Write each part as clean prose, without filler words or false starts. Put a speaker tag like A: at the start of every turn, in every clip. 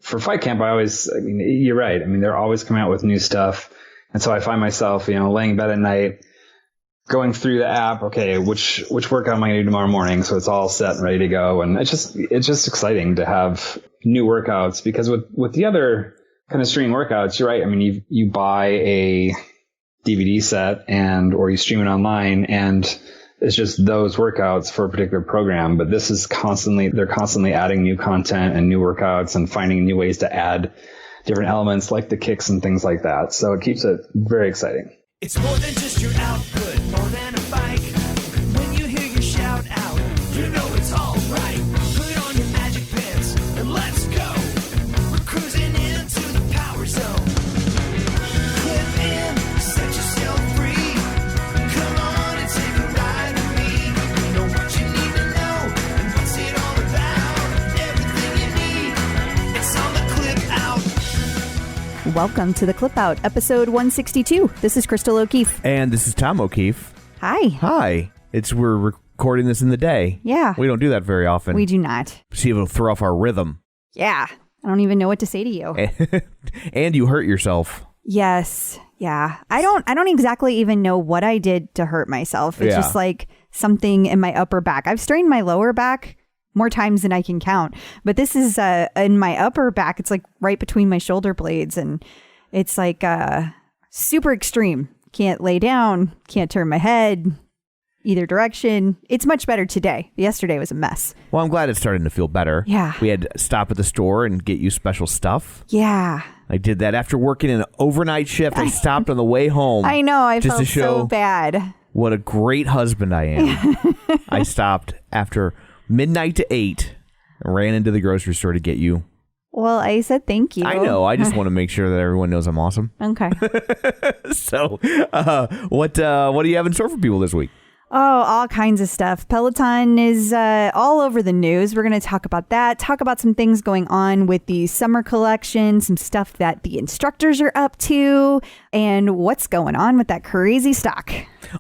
A: for FightCamp, you're right. I mean, they're always coming out with new stuff. And so I find myself, laying in bed at night, going through the app. Okay, which workout am I going to do tomorrow morning? So it's all set and ready to go. And it's just exciting to have new workouts, because with the other kind of streaming workouts, you're right. I mean, you buy a DVD set or you stream it online, and it's just those workouts for a particular program. But this is they're constantly adding new content and new workouts and finding new ways to add different elements like the kicks and things like that. So it keeps it very exciting.
B: It's more than just your output, more than a bike. When you hear your shout out, you know it's all right. Put on your magic pants and let's go. We're cruising into the power zone. Clip in, set yourself free. Come on and take a ride with me. You know what you need to know and what's it all about. Everything you need, it's on the Clip Out.
C: Welcome to the Clip Out, episode 162. This is Crystal O'Keefe.
D: And this is Tom O'Keefe.
C: Hi.
D: Hi. We're recording this in the day.
C: Yeah.
D: We don't do that very often.
C: We do not.
D: See if it'll throw off our rhythm.
C: Yeah. I don't even know what to say to you.
D: And you hurt yourself.
C: Yes. Yeah. I don't exactly even know what I did to hurt myself. It's just like something in my upper back. I've strained my lower back more times than I can count. But this is in my upper back. It's like right between my shoulder blades. And it's like super extreme. Can't lay down. Can't turn my head either direction. It's much better today. Yesterday was a mess.
D: Well, I'm glad it's starting to feel better.
C: Yeah.
D: We had to stop at the store and get you special stuff.
C: Yeah.
D: I did that after working an overnight shift. I stopped on the way home.
C: I know. I
D: just
C: felt
D: to show
C: so bad.
D: What a great husband I am. I stopped after midnight to 8 and ran into the grocery store to get you.
C: Well, I said thank you.
D: I know. I just want to make sure that everyone knows I'm awesome.
C: Okay.
D: So, what do you have in store for people this week?
C: Oh, all kinds of stuff. Peloton is all over the news. We're going to talk about that, talk about some things going on with the summer collection, some stuff that the instructors are up to, and what's going on with that crazy stock.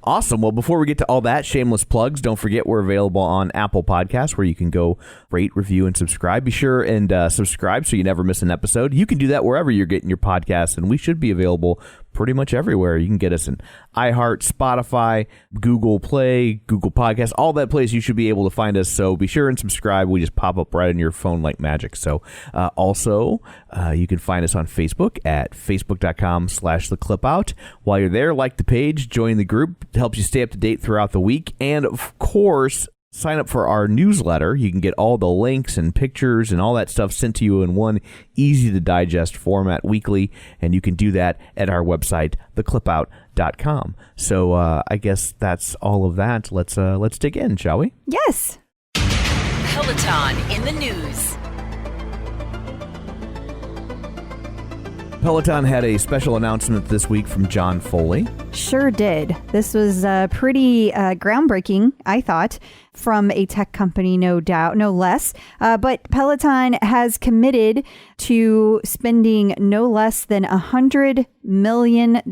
D: Awesome. Well, before we get to all that, shameless plugs, don't forget we're available on Apple Podcasts, where you can go rate, review, and subscribe. Be sure and subscribe so you never miss an episode. You can do that wherever you're getting your podcasts, and we should be available pretty much everywhere. You can get us in iHeart, Spotify, Google Play, Google Podcasts, all that place. You should be able to find us. So be sure and subscribe. We just pop up right on your phone like magic. So also, you can find us on Facebook at facebook.com/theclipout. While you're there, like the page, join the group. It helps you stay up to date throughout the week. And of course, sign up for our newsletter. You can get all the links and pictures and all that stuff sent to you in one easy to digest format weekly. And you can do that at our website, theclipout.com. So I guess that's all of that. Let's dig in, shall we?
C: Yes.
E: Peloton in the news.
D: Peloton had a special announcement this week from John Foley.
C: Sure did. This was pretty groundbreaking, I thought, from a tech company, no doubt, no less. But Peloton has committed to spending no less than $100 million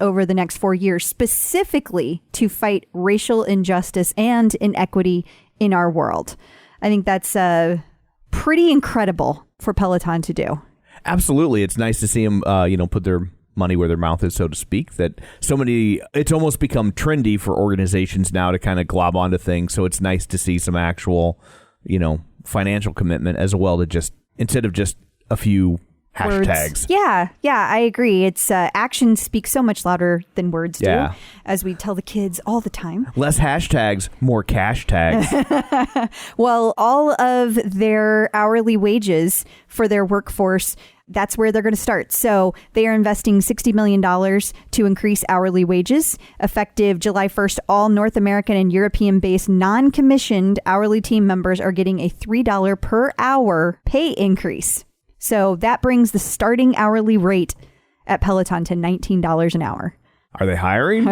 C: over the next 4 years, specifically to fight racial injustice and inequity in our world. I think that's pretty incredible for Peloton to do.
D: Absolutely. It's nice to see them, put their money where their mouth is, so to speak, that it's almost become trendy for organizations now to kind of glob onto things. So it's nice to see some actual, financial commitment as well, to just, instead of just a few hashtags.
C: Words. Yeah, I agree. It's actions speak so much louder than words do, as we tell the kids all the time.
D: Less hashtags, more cash tags.
C: Well, all of their hourly wages for their workforce, that's where they're going to start. So they are investing $60 million to increase hourly wages. Effective July 1st, all North American and European-based non-commissioned hourly team members are getting a $3 per hour pay increase. So that brings the starting hourly rate at Peloton to $19 an hour.
D: Are they hiring?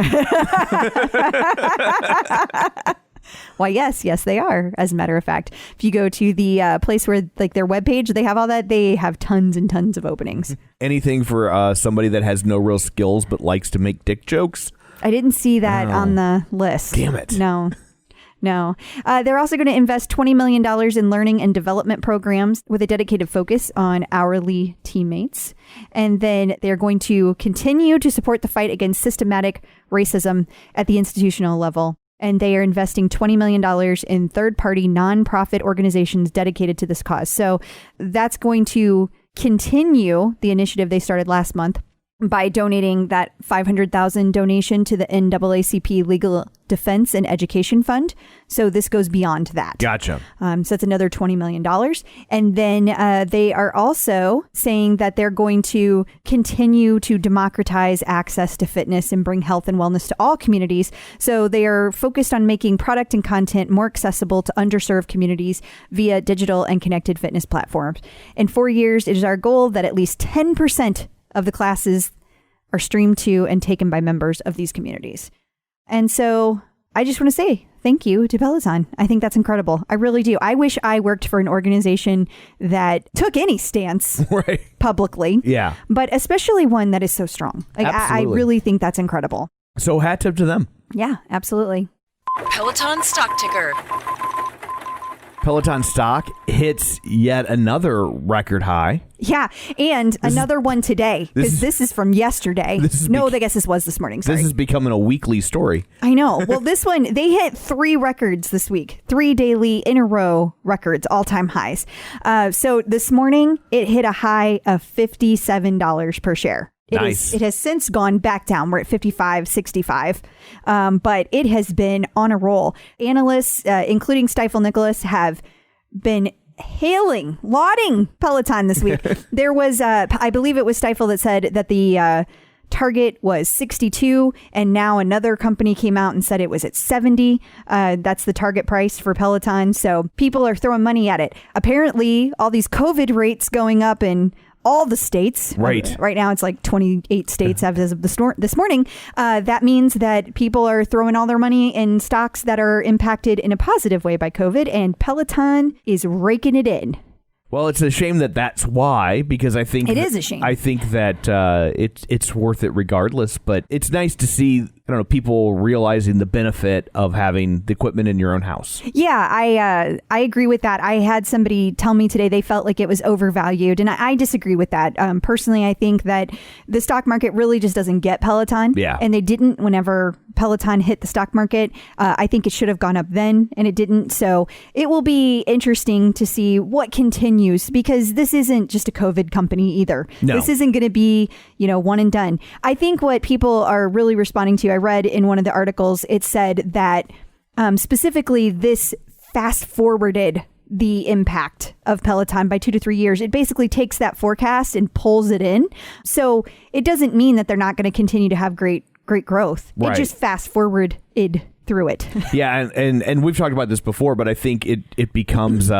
C: Why, yes, they are, as a matter of fact. If you go to the place where, like, their webpage, they have all that. They have tons and tons of openings.
D: Anything for somebody that has no real skills but likes to make dick jokes?
C: I didn't see that on the list.
D: Damn it.
C: No. They're also going to invest $20 million in learning and development programs with a dedicated focus on hourly teammates. And then they're going to continue to support the fight against systematic racism at the institutional level. And they are investing $20 million in third-party nonprofit organizations dedicated to this cause. So that's going to continue the initiative they started last month by donating that $500,000 donation to the NAACP Legal Defense and Education Fund. So this goes beyond that.
D: Gotcha.
C: So it's another $20 million. And then they are also saying that they're going to continue to democratize access to fitness and bring health and wellness to all communities. So they are focused on making product and content more accessible to underserved communities via digital and connected fitness platforms. In 4 years, it is our goal that at least 10% of the classes are streamed to and taken by members of these communities. And so I just want to say thank you to Peloton. I think that's incredible. I really do. I wish I worked for an organization that took any stance
D: Right.
C: publicly.
D: Yeah.
C: But especially one that is so strong. Like I
D: Absolutely.
C: really think that's incredible.
D: So hat tip to them.
C: Yeah, absolutely.
E: Peloton stock ticker.
D: Peloton stock hits yet another record high.
C: Yeah. And another one today, because this is from yesterday. I guess this was this morning. Sorry.
D: This is becoming a weekly story.
C: I know. Well, this one, they hit 3 records this week, 3 daily in a row records, all-time highs. So this morning, it hit a high of $57 per share.
D: Nice.
C: It has since gone back down. We're at $55.65. But it has been on a roll. Analysts, including Stifel Nicholas, have been lauding Peloton this week. There was, I believe it was Stifel that said that the target was 62, and now another company came out and said it was at 70. That's the target price for Peloton. So people are throwing money at it. Apparently, all these COVID rates going up in all the states.
D: Right.
C: Right now, it's like 28 states as of this morning. That means that people are throwing all their money in stocks that are impacted in a positive way by COVID, and Peloton is raking it in.
D: Well, it's a shame that that's why, because I think
C: it is a shame.
D: I think that it's worth it regardless. But it's nice to see, I don't know, people realizing the benefit of having the equipment in your own house.
C: Yeah, I agree with that. I had somebody tell me today they felt like it was overvalued, and I disagree with that. Personally, I think that the stock market really just doesn't get Peloton.
D: Yeah.
C: And they didn't whenever Peloton hit the stock market. I think it should have gone up then, and it didn't. So it will be interesting to see what continues, because this isn't just a COVID company either.
D: No.
C: This isn't going to be, one and done. I think what people are really responding to, I read in one of the articles, it said that specifically this fast forwarded the impact of Peloton by 2 to 3 years. It basically takes that forecast and pulls it in. So it doesn't mean that they're not going to continue to have great growth.
D: Right.
C: It just fast forwarded through it.
D: Yeah, and we've talked about this before, but I think it becomes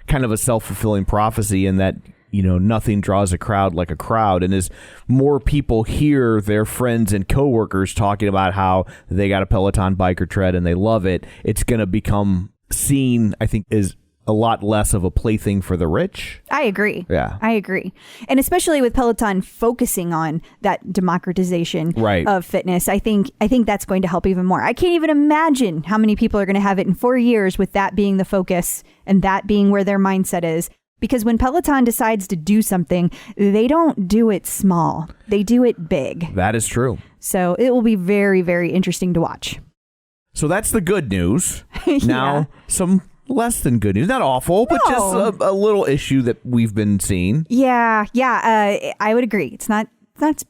D: kind of a self-fulfilling prophecy in that, nothing draws a crowd like a crowd. And as more people hear their friends and coworkers talking about how they got a Peloton bike or tread and they love it, it's going to become seen, I think, as a lot less of a plaything for the rich.
C: I agree.
D: Yeah.
C: I agree. And especially with Peloton focusing on that democratization of fitness, I think that's going to help even more. I can't even imagine how many people are going to have it in 4 years with that being the focus and that being where their mindset is. Because when Peloton decides to do something, they don't do it small. They do it big.
D: That is true.
C: So it will be very, very interesting to watch.
D: So that's the good news.
C: Yeah.
D: Now, some less than good news. Not awful, but just a little issue that we've been seeing.
C: Yeah. I would agree. It's not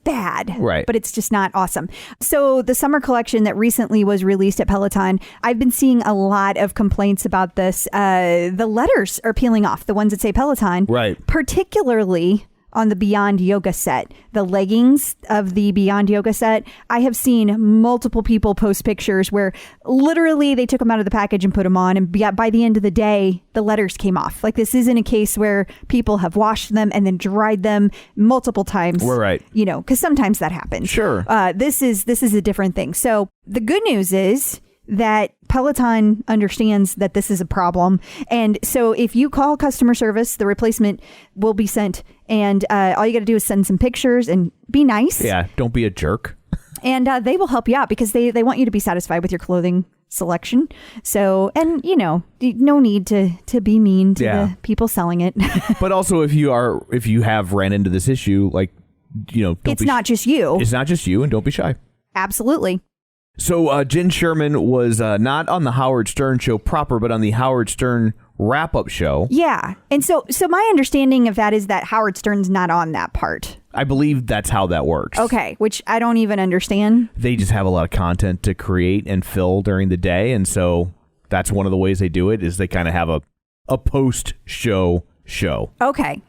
C: bad,
D: right?
C: But it's just not awesome. So the summer collection that recently was released at Peloton, I've been seeing a lot of complaints about this. The letters are peeling off, the ones that say Peloton,
D: right?
C: Particularly on the Beyond Yoga set, the leggings of the Beyond Yoga set. I have seen multiple people post pictures where literally they took them out of the package and put them on, and by the end of the day, the letters came off. Like, this isn't a case where people have washed them and then dried them multiple times.
D: We're right.
C: Because sometimes that happens.
D: Sure.
C: This is a different thing. So the good news is that Peloton understands that this is a problem. And so if you call customer service, the replacement will be sent. And all you got to do is send some pictures and be nice.
D: Yeah, don't be a jerk.
C: And they will help you out because they want you to be satisfied with your clothing selection. So, and no need to be mean to the people selling it.
D: But also if you have ran into this issue,
C: it's not just you.
D: It's not just you, and don't be shy.
C: Absolutely.
D: So Jen Sherman was not on the Howard Stern show proper, but on the Howard Stern wrap-up show.
C: Yeah. And so my understanding of that is that Howard Stern's not on that part.
D: I believe that's how that works.
C: Okay, which I don't even understand. They
D: just have a lot of content to create and fill during the day, and so that's one of the ways they do it, is they kind of have a post-show show.
C: Okay.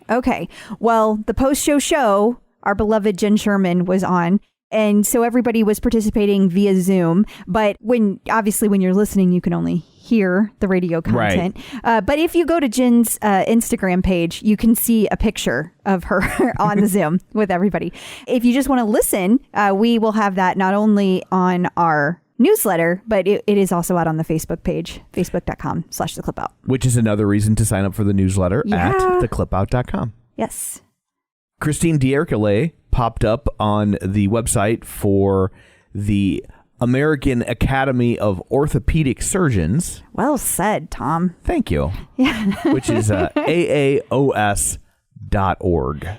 C: Well, the post-show show, our beloved Jen Sherman was on. And so everybody was participating via Zoom. But when you're listening, you can only hear the radio content. Right. But if you go to Jen's Instagram page, you can see a picture of her on the Zoom with everybody. If you just want to listen, we will have that not only on our newsletter, but it is also out on the Facebook page, facebook.com/theclipout.
D: Which is another reason to sign up for the newsletter at theclipout.com.
C: Yes.
D: Christine Dierkele popped up on the website for the American Academy of Orthopedic Surgeons.
C: Well said, Tom.
D: Thank you. Yeah. Which is AAOS.org.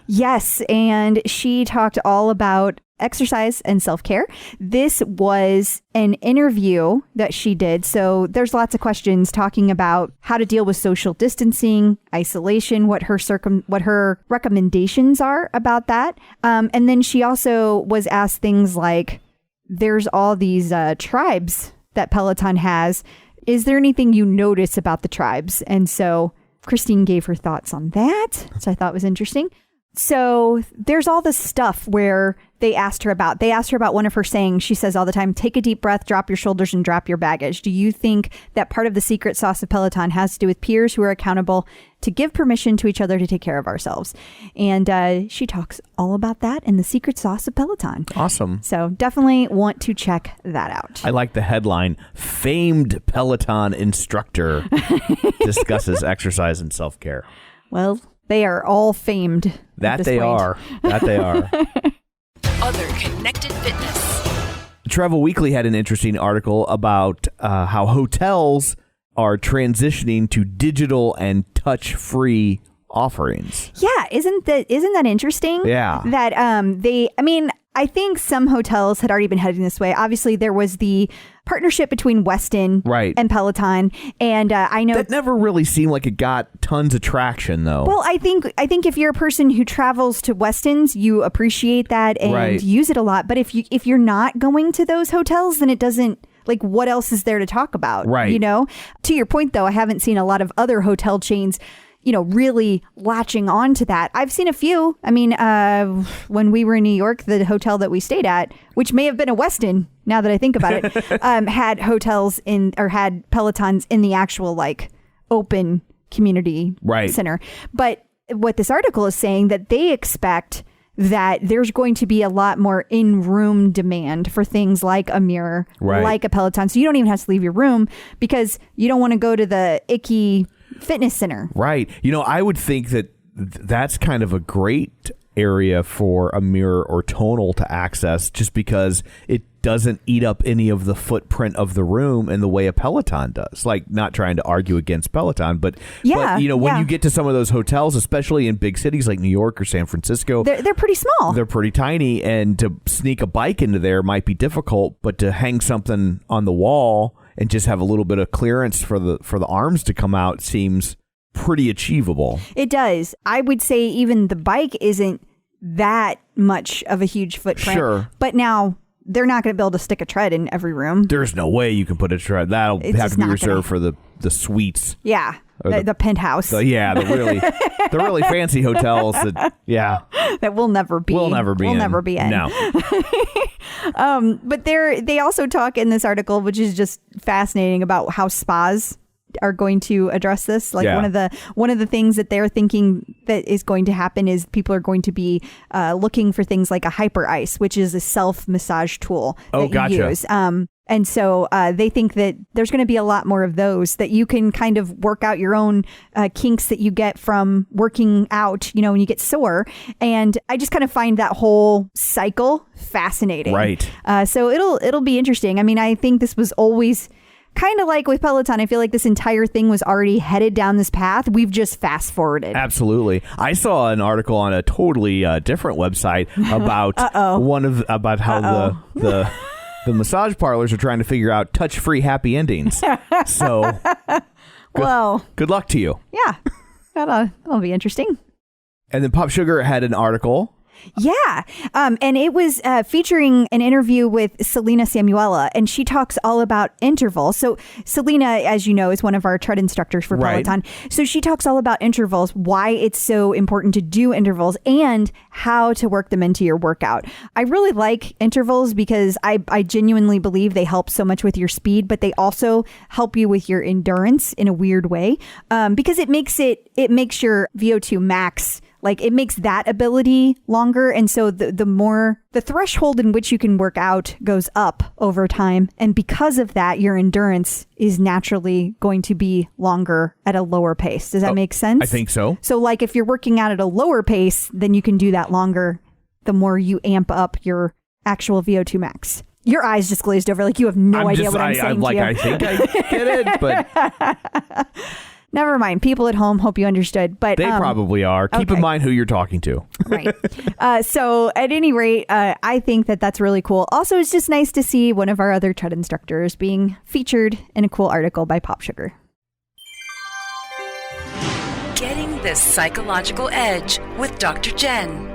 C: Yes, and she talked all about exercise and self-care. This was an interview that she did. So there's lots of questions talking about how to deal with social distancing, isolation, what her recommendations are about that. And then she also was asked things like, there's all these tribes that Peloton has. Is there anything you notice about the tribes? And so Christine gave her thoughts on that, which I thought was interesting. So there's all this stuff where they asked her about one of her sayings. She says all the time, take a deep breath, drop your shoulders, and drop your baggage. Do you think that part of the secret sauce of Peloton has to do with peers who are accountable to give permission to each other to take care of ourselves? And she talks all about that in the secret sauce of Peloton.
D: Awesome.
C: So definitely want to check that out.
D: I like the headline, famed Peloton instructor discusses exercise and self-care.
C: Well, they are all famed.
D: That they are. That they are.
E: Other connected fitness.
D: Travel Weekly had an interesting article about how hotels are transitioning to digital and touch-free offerings.
C: Yeah, isn't that interesting?
D: Yeah.
C: That I think some hotels had already been heading this way. Obviously, there was the partnership between Westin and Peloton, and I know
D: that never really seemed like it got tons of traction, though.
C: Well, I think if you're a person who travels to Westin's, you appreciate that and use it a lot. But if you're not going to those hotels, then it doesn't. Like, what else is there to talk about?
D: Right.
C: You know. To your point, though, I haven't seen a lot of other hotel chains, really latching on to that. I've seen a few. I mean, when we were in New York, the hotel that we stayed at, which may have been a Westin, now that I think about it, had hotels had Pelotons in the actual open community center. But what this article is saying, that they expect that there's going to be a lot more in-room demand for things like a mirror, like a Peloton. So you don't even have to leave your room because you don't want to go to the icky fitness center.
D: Right. I would think that that's kind of a great area for a mirror or tonal to access, just because it doesn't eat up any of the footprint of the room in the way a Peloton does. Like, not trying to argue against Peloton, but when you get to some of those hotels, especially in big cities like New York or San Francisco,
C: they're pretty small.
D: They're pretty tiny, and to sneak a bike into there might be difficult, but to hang something on the wall and just have a little bit of clearance for the arms to come out seems pretty achievable.
C: It does. I would say even the bike isn't that much of a huge footprint.
D: Sure.
C: But now they're not going to be able to stick a tread in every room.
D: There's no way you can put a tread. That'll have to be reserved for the suites.
C: Yeah. The penthouse.
D: The really fancy hotels that
C: we'll never be in.
D: No.
C: But they also talk in this article, which is just fascinating, about how spas are going to address this. One of the things that they're thinking that is going to happen is people are going to be looking for things like a hyper ice, which is a self massage tool that you use. And so they think that there's going to be a lot more of those, that you can kind of work out your own kinks that you get from working out, when you get sore. And I just kind of find that whole cycle fascinating.
D: Right.
C: So it'll be interesting. I mean, I think this was always kind of like with Peloton, I feel like this entire thing was already headed down this path. We've just fast forwarded.
D: Absolutely. I saw an article on a totally different website about about how the massage parlors are trying to figure out touch-free happy endings. So, good luck to you.
C: Yeah, that'll be interesting.
D: And then Pop Sugar had an article.
C: Yeah. And it was featuring an interview with Selena Samuela, and she talks all about intervals. So Selena, as you know, is one of our tread instructors for Peloton. So she talks all about intervals, why it's so important to do intervals, and how to work them into your workout. I really like intervals because I genuinely believe they help so much with your speed, but they also help you with your endurance in a weird way, because it makes your VO2 max, like it makes that ability longer. And so the threshold in which you can work out goes up over time. And because of that, your endurance is naturally going to be longer at a lower pace. Does that make sense?
D: I think so.
C: So like if you're working out at a lower pace, then you can do that longer the more you amp up your actual VO2 max. Your eyes just glazed over like you have no idea what I'm saying.
D: I'm like, I think I get it, but...
C: Never mind. People at home hope you understood. But
D: they probably are. Keep in mind who you're talking to.
C: Right. So at any rate, I think that's really cool. Also, it's just nice to see one of our other tread instructors being featured in a cool article by Pop Sugar.
E: Getting the psychological edge with Dr. Jen.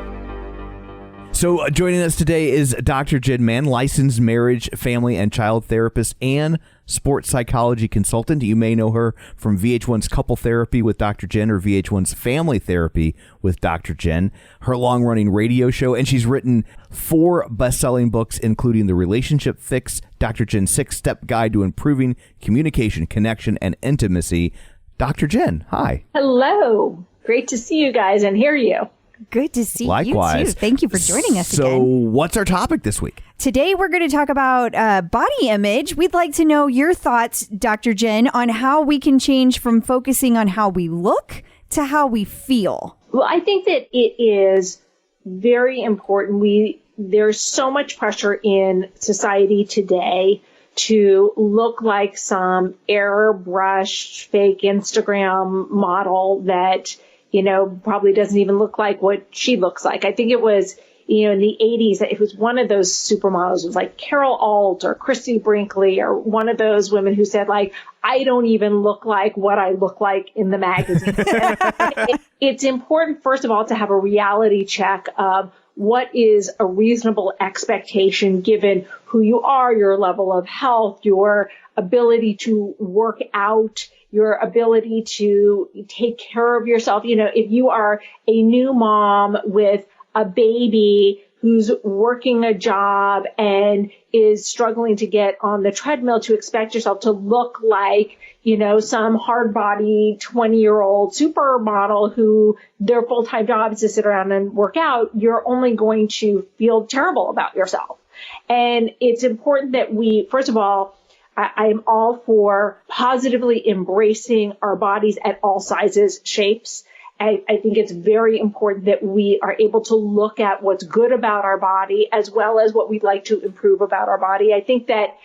D: So joining us today is Dr. Jen Mann, licensed marriage, family, and child therapist and sports psychology consultant. You may know her from VH1's Couple Therapy with Dr. Jen or VH1's Family Therapy with Dr. Jen, her long-running radio show, and she's written 4 best-selling books, including The Relationship Fix, Dr. Jen's 6-Step Guide to Improving Communication, Connection, and Intimacy. Dr. Jen, hi.
F: Hello. Great to see you guys and hear you.
C: Good to see
D: Likewise.
C: you too. Thank you for joining us again.
D: So what's our topic this week?
C: Today we're going to talk about body image. We'd like to know your thoughts, Dr. Jen, on how we can change from focusing on how we look to how we feel.
F: Well, I think that it is very important. There's so much pressure in society today to look like some airbrushed fake Instagram model that probably doesn't even look like what she looks like. I think it was, in the 80s, it was one of those supermodels. It was like Carol Alt or Christy Brinkley or one of those women who said, like, I don't even look like what I look like in the magazine. It's important, first of all, to have a reality check of what is a reasonable expectation given who you are, your level of health, your ability to work out, your ability to take care of yourself. If you are a new mom with a baby who's working a job and is struggling to get on the treadmill, to expect yourself to look like, some hard body 20-year-old supermodel who their full-time job is to sit around and work out, you're only going to feel terrible about yourself. And it's important that we, first of all, I'm all for positively embracing our bodies at all sizes, shapes. I think it's very important that we are able to look at what's good about our body as well as what we'd like to improve about our body. I think that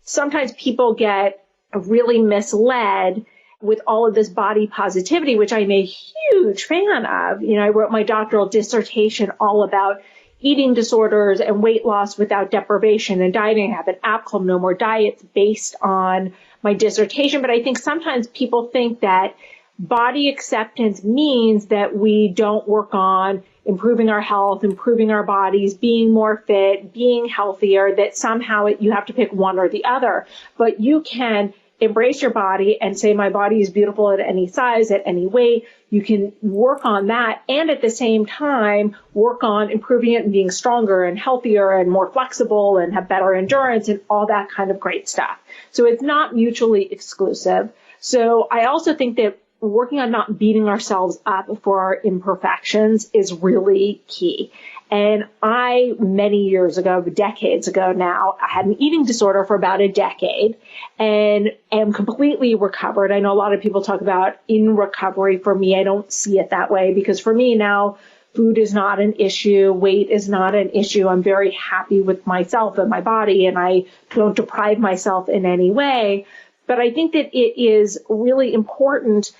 F: sometimes people get really misled with all of this body positivity, which I'm a huge fan of. I wrote my doctoral dissertation all about eating disorders and weight loss without deprivation and dieting. I have an app called No More Diets based on my dissertation. But I think sometimes people think that body acceptance means that we don't work on improving our health, improving our bodies, being more fit, being healthier, that somehow you have to pick one or the other. But you can embrace your body and say, my body is beautiful at any size, at any weight. You can work on that and at the same time work on improving it and being stronger and healthier and more flexible and have better endurance and all that kind of great stuff. So it's not mutually exclusive. So I also think that working on not beating ourselves up for our imperfections is really key. And I, many years ago, decades ago now, I had an eating disorder for about a decade and am completely recovered. I know a lot of people talk about in recovery. For me, I don't see it that way because for me now, food is not an issue. Weight is not an issue. I'm very happy with myself and my body and I don't deprive myself in any way. But I think that it is really important.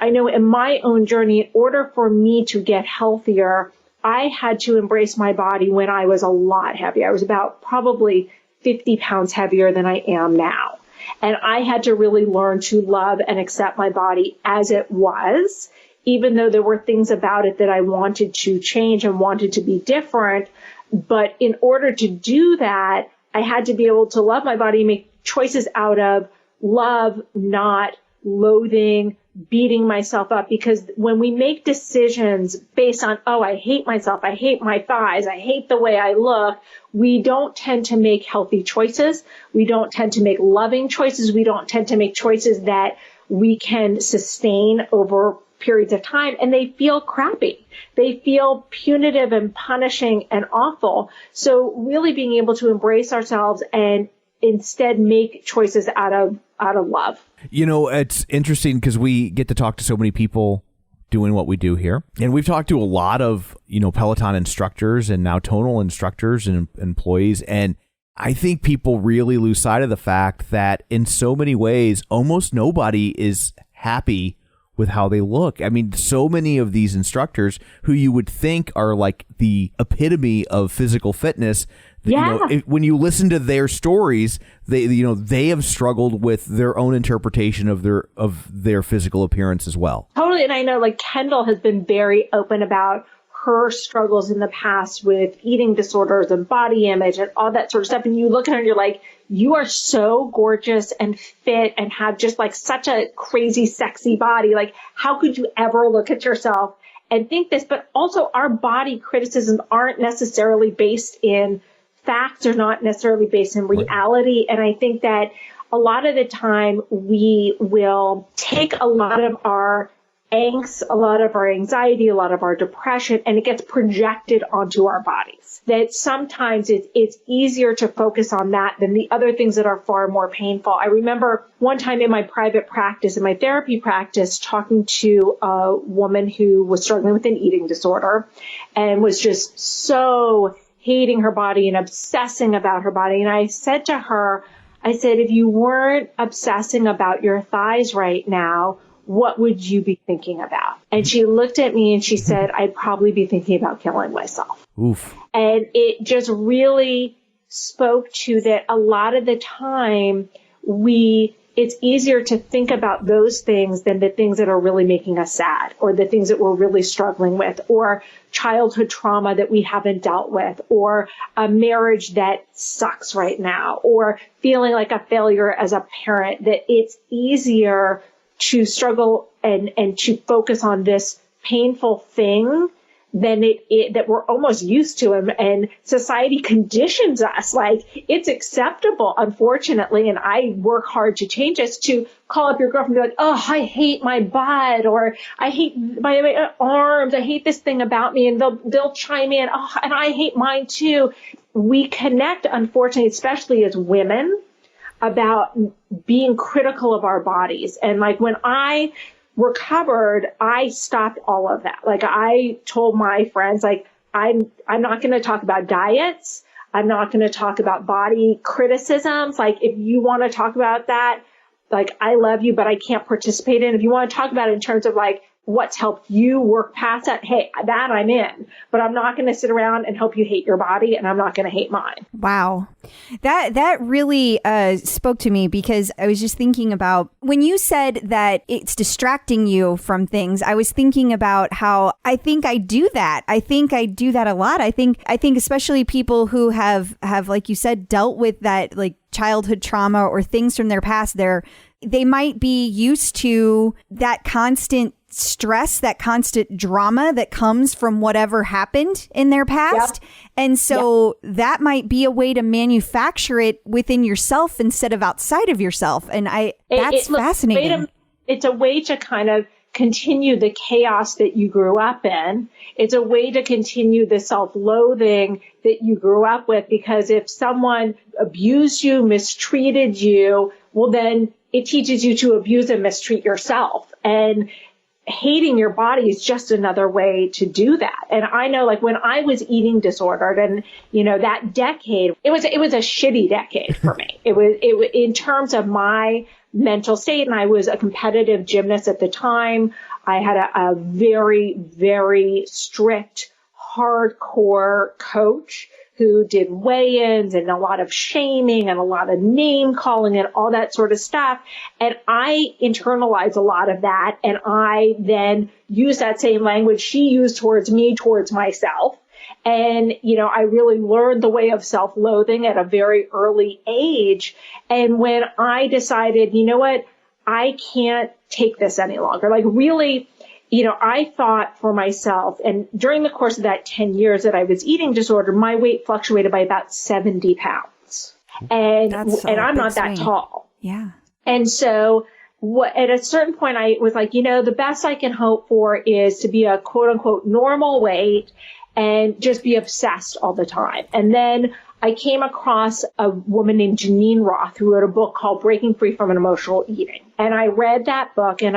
F: I know in my own journey, in order for me to get healthier, I had to embrace my body when I was a lot heavier. I was about probably 50 pounds heavier than I am now. And I had to really learn to love and accept my body as it was, even though there were things about it that I wanted to change and wanted to be different. But in order to do that, I had to be able to love my body and make choices out of love, not loathing, beating myself up. Because when we make decisions based on, oh, I hate myself, I hate my thighs, I hate the way I look, we don't tend to make healthy choices. We don't tend to make loving choices. We don't tend to make choices that we can sustain over periods of time, and they feel crappy. They feel punitive and punishing and awful. So really being able to embrace ourselves and instead make choices out of love.
D: You know, it's interesting because we get to talk to so many people doing what we do here. And we've talked to a lot of, Peloton instructors and now tonal instructors and employees. And I think people really lose sight of the fact that in so many ways, almost nobody is happy with how they look. I mean, so many of these instructors who you would think are like the epitome of physical fitness, when you listen to their stories, they have struggled with their own interpretation of their physical appearance as well.
F: Totally. And I know like Kendall has been very open about her struggles in the past with eating disorders and body image and all that sort of stuff. And you look at her and you're like, you are so gorgeous and fit and have just like such a crazy, sexy body. Like, how could you ever look at yourself and think this? But also our body criticisms aren't necessarily based in facts, are not necessarily based in reality. And I think that a lot of the time we will take a lot of our angst, a lot of our anxiety, a lot of our depression, and it gets projected onto our bodies. That sometimes it's easier to focus on that than the other things that are far more painful. I remember one time in my private practice, in my therapy practice, talking to a woman who was struggling with an eating disorder and was just so hating her body and obsessing about her body. And I said to her, if you weren't obsessing about your thighs right now, what would you be thinking about? And she looked at me and she said, I'd probably be thinking about killing myself.
D: Oof.
F: And it just really spoke to that a lot of the time it's easier to think about those things than the things that are really making us sad, or the things that we're really struggling with, or childhood trauma that we haven't dealt with, or a marriage that sucks right now, or feeling like a failure as a parent. That it's easier to struggle and to focus on this painful thing than that we're almost used to, and society conditions us like it's acceptable, unfortunately, and I work hard to change this, to call up your girlfriend and be like, oh, I hate my butt, or I hate my arms, I hate this thing about me, and they'll chime in, oh, and I hate mine too. We connect, unfortunately, especially as women, about being critical of our bodies. And like when I recovered, I stopped all of that. Like I told my friends, like, I'm not going to talk about diets. I'm not going to talk about body criticisms. Like if you want to talk about that, like I love you, but I can't participate in. If you want to talk about it in terms of like what's helped you work past that, hey, that I'm in, but I'm not going to sit around and help you hate your body, and I'm not going to hate mine.
C: Wow. That really spoke to me, because I was just thinking about when you said that it's distracting you from things. I was thinking about how I think I do that. I think I do that a lot. I think especially people who have, like you said, dealt with that like childhood trauma or things from their past, they might be used to that constant stress, that constant drama that comes from whatever happened in their past. Yep. And so that might be a way to manufacture it within yourself instead of outside of yourself. And that's fascinating.
F: It's a way to kind of continue the chaos that you grew up in. It's a way to continue the self-loathing that you grew up with, because if someone abused you, mistreated you, well, then it teaches you to abuse and mistreat yourself. And hating your body is just another way to do that. And I know, like, when I was eating disordered, and, that decade, it was a shitty decade for me. It was in terms of my mental state. And I was a competitive gymnast at the time. I had a very, very strict, hardcore coach who did weigh-ins and a lot of shaming and a lot of name calling and all that sort of stuff. And I internalized a lot of that. And I then used that same language she used towards me, towards myself. And, I really learned the way of self-loathing at a very early age. And when I decided, you know what, I can't take this any longer, like really, I thought for myself, and during the course of that 10 years that I was eating disorder, my weight fluctuated by about 70 pounds. And I'm not that tall.
C: Yeah.
F: And so at a certain point, I was like, the best I can hope for is to be a quote unquote normal weight and just be obsessed all the time. And then I came across a woman named Janine Roth who wrote a book called Breaking Free from Emotional Eating. And I read that book and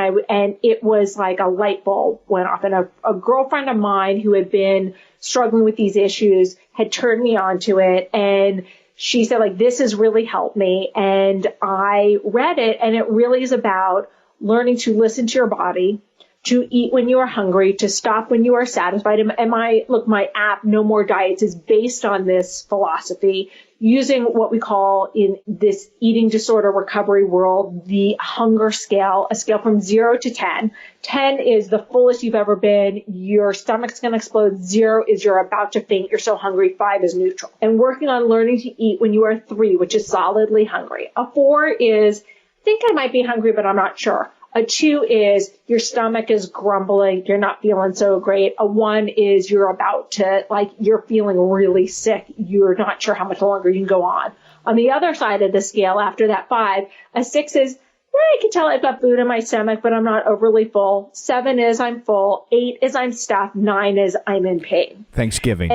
F: it was like a light bulb went off. And a girlfriend of mine who had been struggling with these issues had turned me onto it. And she said, like, this has really helped me. And I read it, and it really is about learning to listen to your body, to eat when you are hungry, to stop when you are satisfied. And my app, No More Diets, is based on this philosophy, using what we call in this eating disorder recovery world, the hunger scale, a scale from 0 to 10. 10 is the fullest you've ever been. Your stomach's going to explode. 0 is you're about to faint. You're so hungry. 5 is neutral. And working on learning to eat when you are 3, which is solidly hungry. A 4 is, I think I might be hungry, but I'm not sure. A 2 is your stomach is grumbling. You're not feeling so great. A 1 is you're about to, you're feeling really sick. You're not sure how much longer you can go on. On the other side of the scale, after that 5, a 6 is, I can tell I've got food in my stomach, but I'm not overly full. 7 is I'm full. 8 is I'm stuffed. 9 is I'm in pain.
D: Thanksgiving.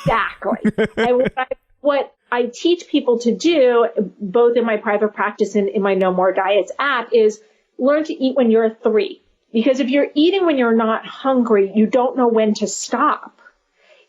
F: Exactly. And what I teach people to do, both in my private practice and in my No More Diets app, is learn to eat when you're a 3. Because if you're eating when you're not hungry, you don't know when to stop.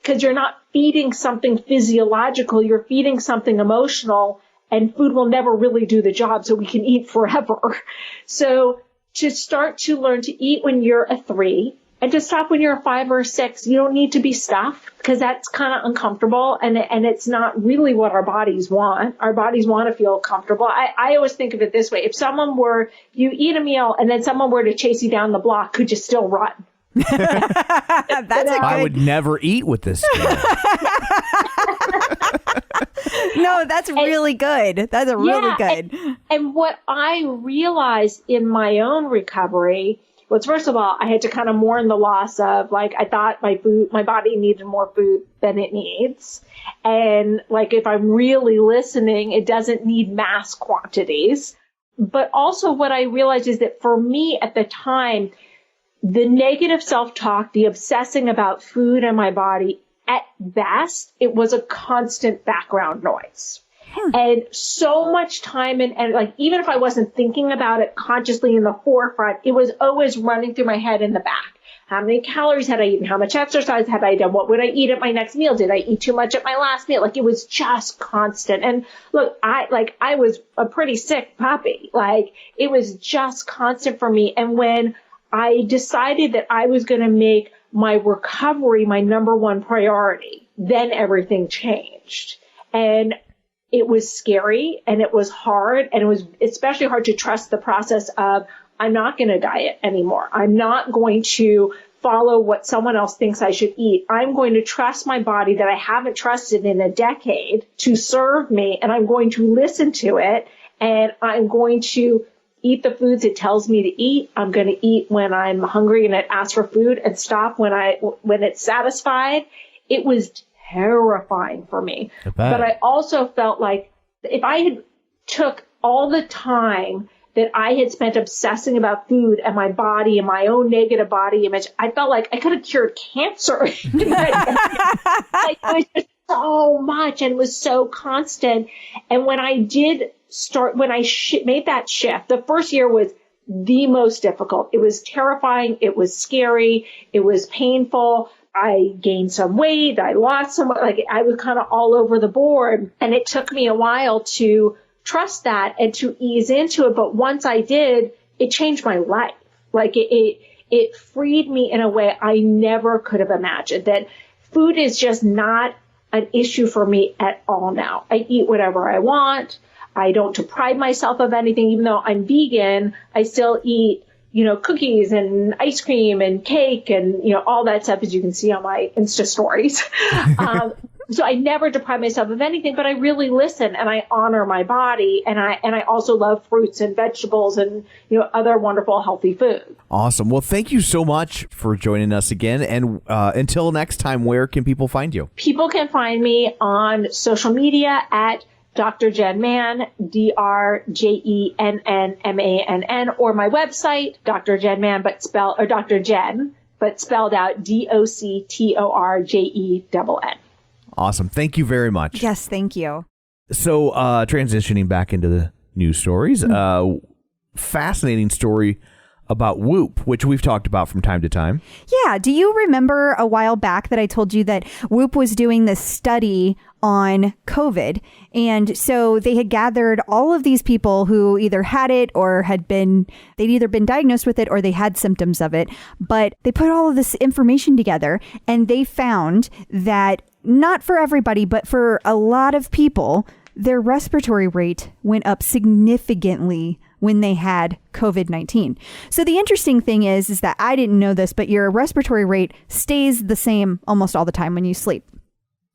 F: Because you're not feeding something physiological, you're feeding something emotional, and food will never really do the job, so we can eat forever. So to start to learn to eat when you're a 3, and to stop when you're a 5 or a 6, you don't need to be stuffed, because that's kind of uncomfortable, and it's not really what our bodies want. Our bodies want to feel comfortable. I always think of it this way. If you eat a meal and then someone were to chase you down the block, could you still run?
D: I would never eat with this scale.
C: No, that's really good. That's really good.
F: And what I realized in my own recovery was, first of all, I had to kind of mourn the loss of, I thought my body needed more food than it needs. And if I'm really listening, it doesn't need mass quantities. But also what I realized is that for me at the time, the negative self-talk, the obsessing about food and my body, at best, it was a constant background noise. And so much time and even if I wasn't thinking about it consciously in the forefront, it was always running through my head in the back. How many calories had I eaten? How much exercise had I done? What would I eat at my next meal? Did I eat too much at my last meal? It was just constant. And look, I was a pretty sick puppy. It was just constant for me. And when I decided that I was going to make my recovery my number one priority, then everything changed. And it was scary and it was hard, and it was especially hard to trust the process of, I'm not going to diet anymore. I'm not going to follow what someone else thinks I should eat. I'm going to trust my body that I haven't trusted in a decade to serve me, and I'm going to listen to it, and I'm going to eat the foods it tells me to eat. I'm going to eat when I'm hungry and it asks for food, and stop when it's satisfied. It was terrifying for me. But I also felt like if I had took all the time that I had spent obsessing about food and my body and my own negative body image, I felt like I could have cured cancer. It was just so much and was so constant. And when I did start, when I made that shift, the first year was the most difficult. It was terrifying. It was scary. It was painful. I gained some weight. I lost some, I was kind of all over the board. And it took me a while to trust that and to ease into it. But once I did, it changed my life. Like it freed me in a way I never could have imagined. That food is just not an issue for me at all now. I eat whatever I want. I don't deprive myself of anything. Even though I'm vegan, I still eat, cookies and ice cream and cake and, all that stuff, as you can see on my Insta stories. So I never deprive myself of anything, but I really listen and I honor my body. And I also love fruits and vegetables and, other wonderful healthy food.
D: Awesome. Well, thank you so much for joining us again. And until next time, where can people find you?
F: People can find me on social media at Dr. Jen Mann, DrJennMann, or my website, Dr. Jen Mann, or Dr. Jen, but spelled out DoctorJenn.
D: Awesome. Thank you very much.
C: Yes, thank you.
D: So transitioning back into the news stories, fascinating story about Whoop, which we've talked about from time to time.
C: Yeah. Do you remember a while back that I told you that Whoop was doing this study on COVID? And so they had gathered all of these people who either had it or they'd either been diagnosed with it or they had symptoms of it. But they put all of this information together and they found that not for everybody, but for a lot of people, their respiratory rate went up significantly when they had COVID-19. So the interesting thing is that I didn't know this, but your respiratory rate stays the same almost all the time when you sleep.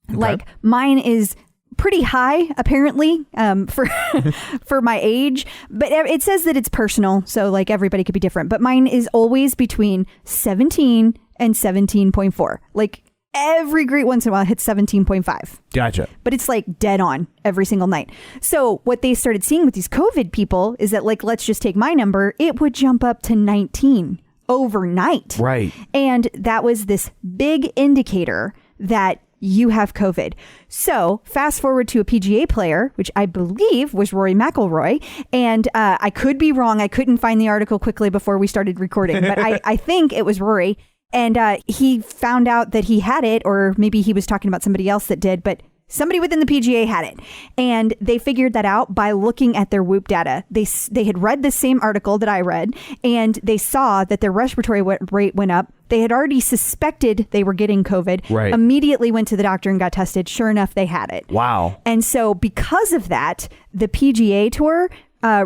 C: Okay. Like mine is pretty high, apparently, for my age, but it says that it's personal. So like everybody could be different, but mine is always between 17 and 17.4. Like every great once in a while it hits 17.5.
D: Gotcha. But
C: it's like dead on every single night. So what they started seeing with these COVID people is that, like, let's just take my number. It would jump up to 19 overnight.
D: Right.
C: And that was this big indicator that you have COVID. So fast forward to a PGA player, which I believe was Rory McIlroy. And I could be wrong. I couldn't find the article quickly before we started recording, but I think it was Rory. And he found out that he had it, or maybe he was talking about somebody else that did, but somebody within the PGA had it. And they figured that out by looking at their Whoop data. They had read the same article that I read, and they saw that their respiratory rate went up. They had already suspected they were getting COVID,
D: right.
C: Immediately went to the doctor and got tested. Sure enough, they had it.
D: Wow.
C: And so because of that, the PGA Tour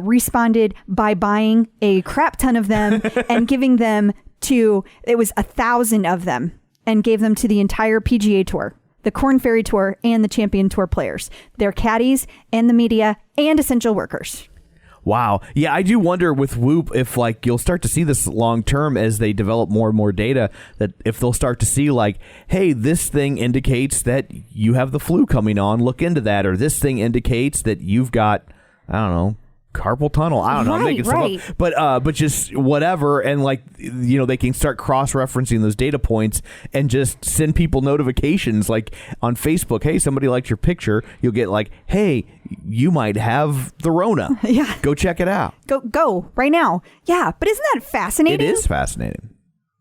C: responded by buying a crap ton of them and giving them it was 1,000 of them, and gave them to the entire PGA Tour, the Korn Ferry Tour, and the Champion Tour players, their caddies and the media and essential workers.
D: Wow. Yeah, I do wonder with Whoop if like you'll start to see this long term as they develop more and more data, that if they'll start to see like, hey, this thing indicates that you have the flu coming on, look into that, or this thing indicates that you've got, I don't know, carpal tunnel. I don't know. I'm making stuff up. But just whatever. And like, they can start cross-referencing those data points and just send people notifications like on Facebook. Hey, somebody liked your picture. You'll get like, hey, you might have the Rona.
C: Yeah.
D: Go check it out.
C: Go right now. Yeah. But isn't that fascinating?
D: It is fascinating.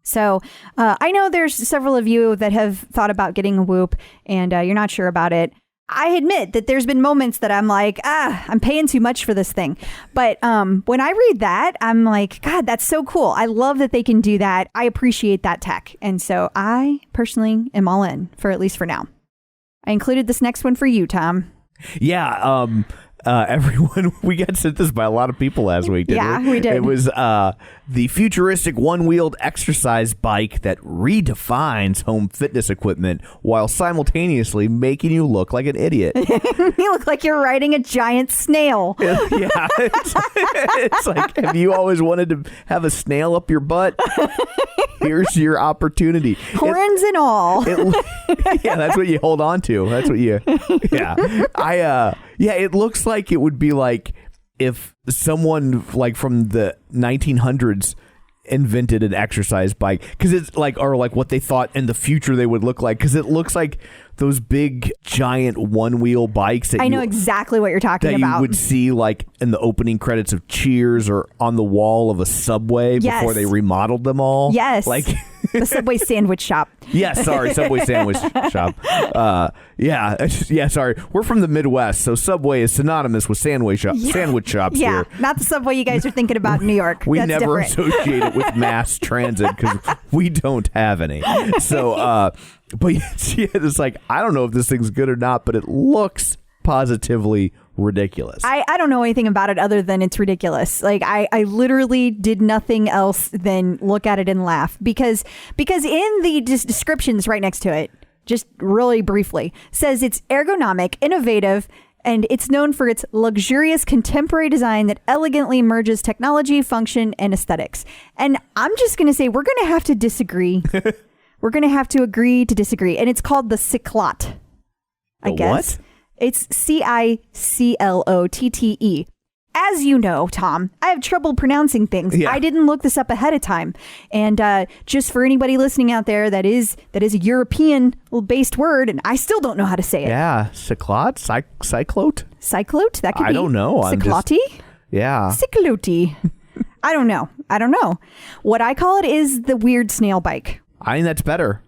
C: So I know there's several of you that have thought about getting a Whoop and you're not sure about it. I admit that there's been moments that I'm like, I'm paying too much for this thing. But when I read that, I'm like, God, that's so cool. I love that they can do that. I appreciate that tech. And so I personally am all in, for at least for now. I included this next one for you, Tom.
D: Yeah. Everyone, we got sent this by a lot of people last week, didn't we?
C: Yeah, we did.
D: It was the futuristic one-wheeled exercise bike that redefines home fitness equipment while simultaneously making you look like an idiot.
C: You look like you're riding a giant snail.
D: Yeah, it's like, have you always wanted to have a snail up your butt? Here's your opportunity.
C: Horns and all.
D: Yeah, that's what you hold on to. That's what you, yeah. Yeah, it looks like it would be like if someone like from the 1900s invented an exercise bike, because it's like, or like what they thought in the future they would look like, because it looks like those big giant one-wheel bikes that
C: I know exactly what you're talking about.
D: You would see like in the opening credits of Cheers or on the wall of a Subway before they remodeled them all.
C: Yes.
D: Like
C: the Subway sandwich shop.
D: Yes, sorry, Subway sandwich shop. Sorry. We're from the Midwest, so Subway is synonymous with sandwich shops here.
C: Not the Subway you guys are thinking about in New York.
D: We
C: That's
D: never
C: different.
D: associate it with mass transit because we don't have any. So, but it's like, I don't know if this thing's good or not, but it looks positively ridiculous.
C: I don't know anything about it other than it's ridiculous. Like I literally did nothing else than look at it and laugh because in the descriptions right next to it, just really briefly, says it's ergonomic, innovative, and it's known for its luxurious contemporary design that elegantly merges technology, function, and aesthetics. And I'm just going to say we're going to have to disagree. We're going to have to agree to disagree. And it's called the Cyclotte, I guess.
D: What?
C: It's Ciclotte. As you know, Tom, I have trouble pronouncing things.
D: Yeah.
C: I didn't look this up ahead of time. And just for anybody listening out there, that is a European-based word, and I still don't know how to say it.
D: Yeah, Cyclotte? Cyclote?
C: Cyclote? That could be.
D: I don't know.
C: Cyclotte?
D: Yeah.
C: Cyclote. I don't know. What I call it is the weird snail bike.
D: I think that's better.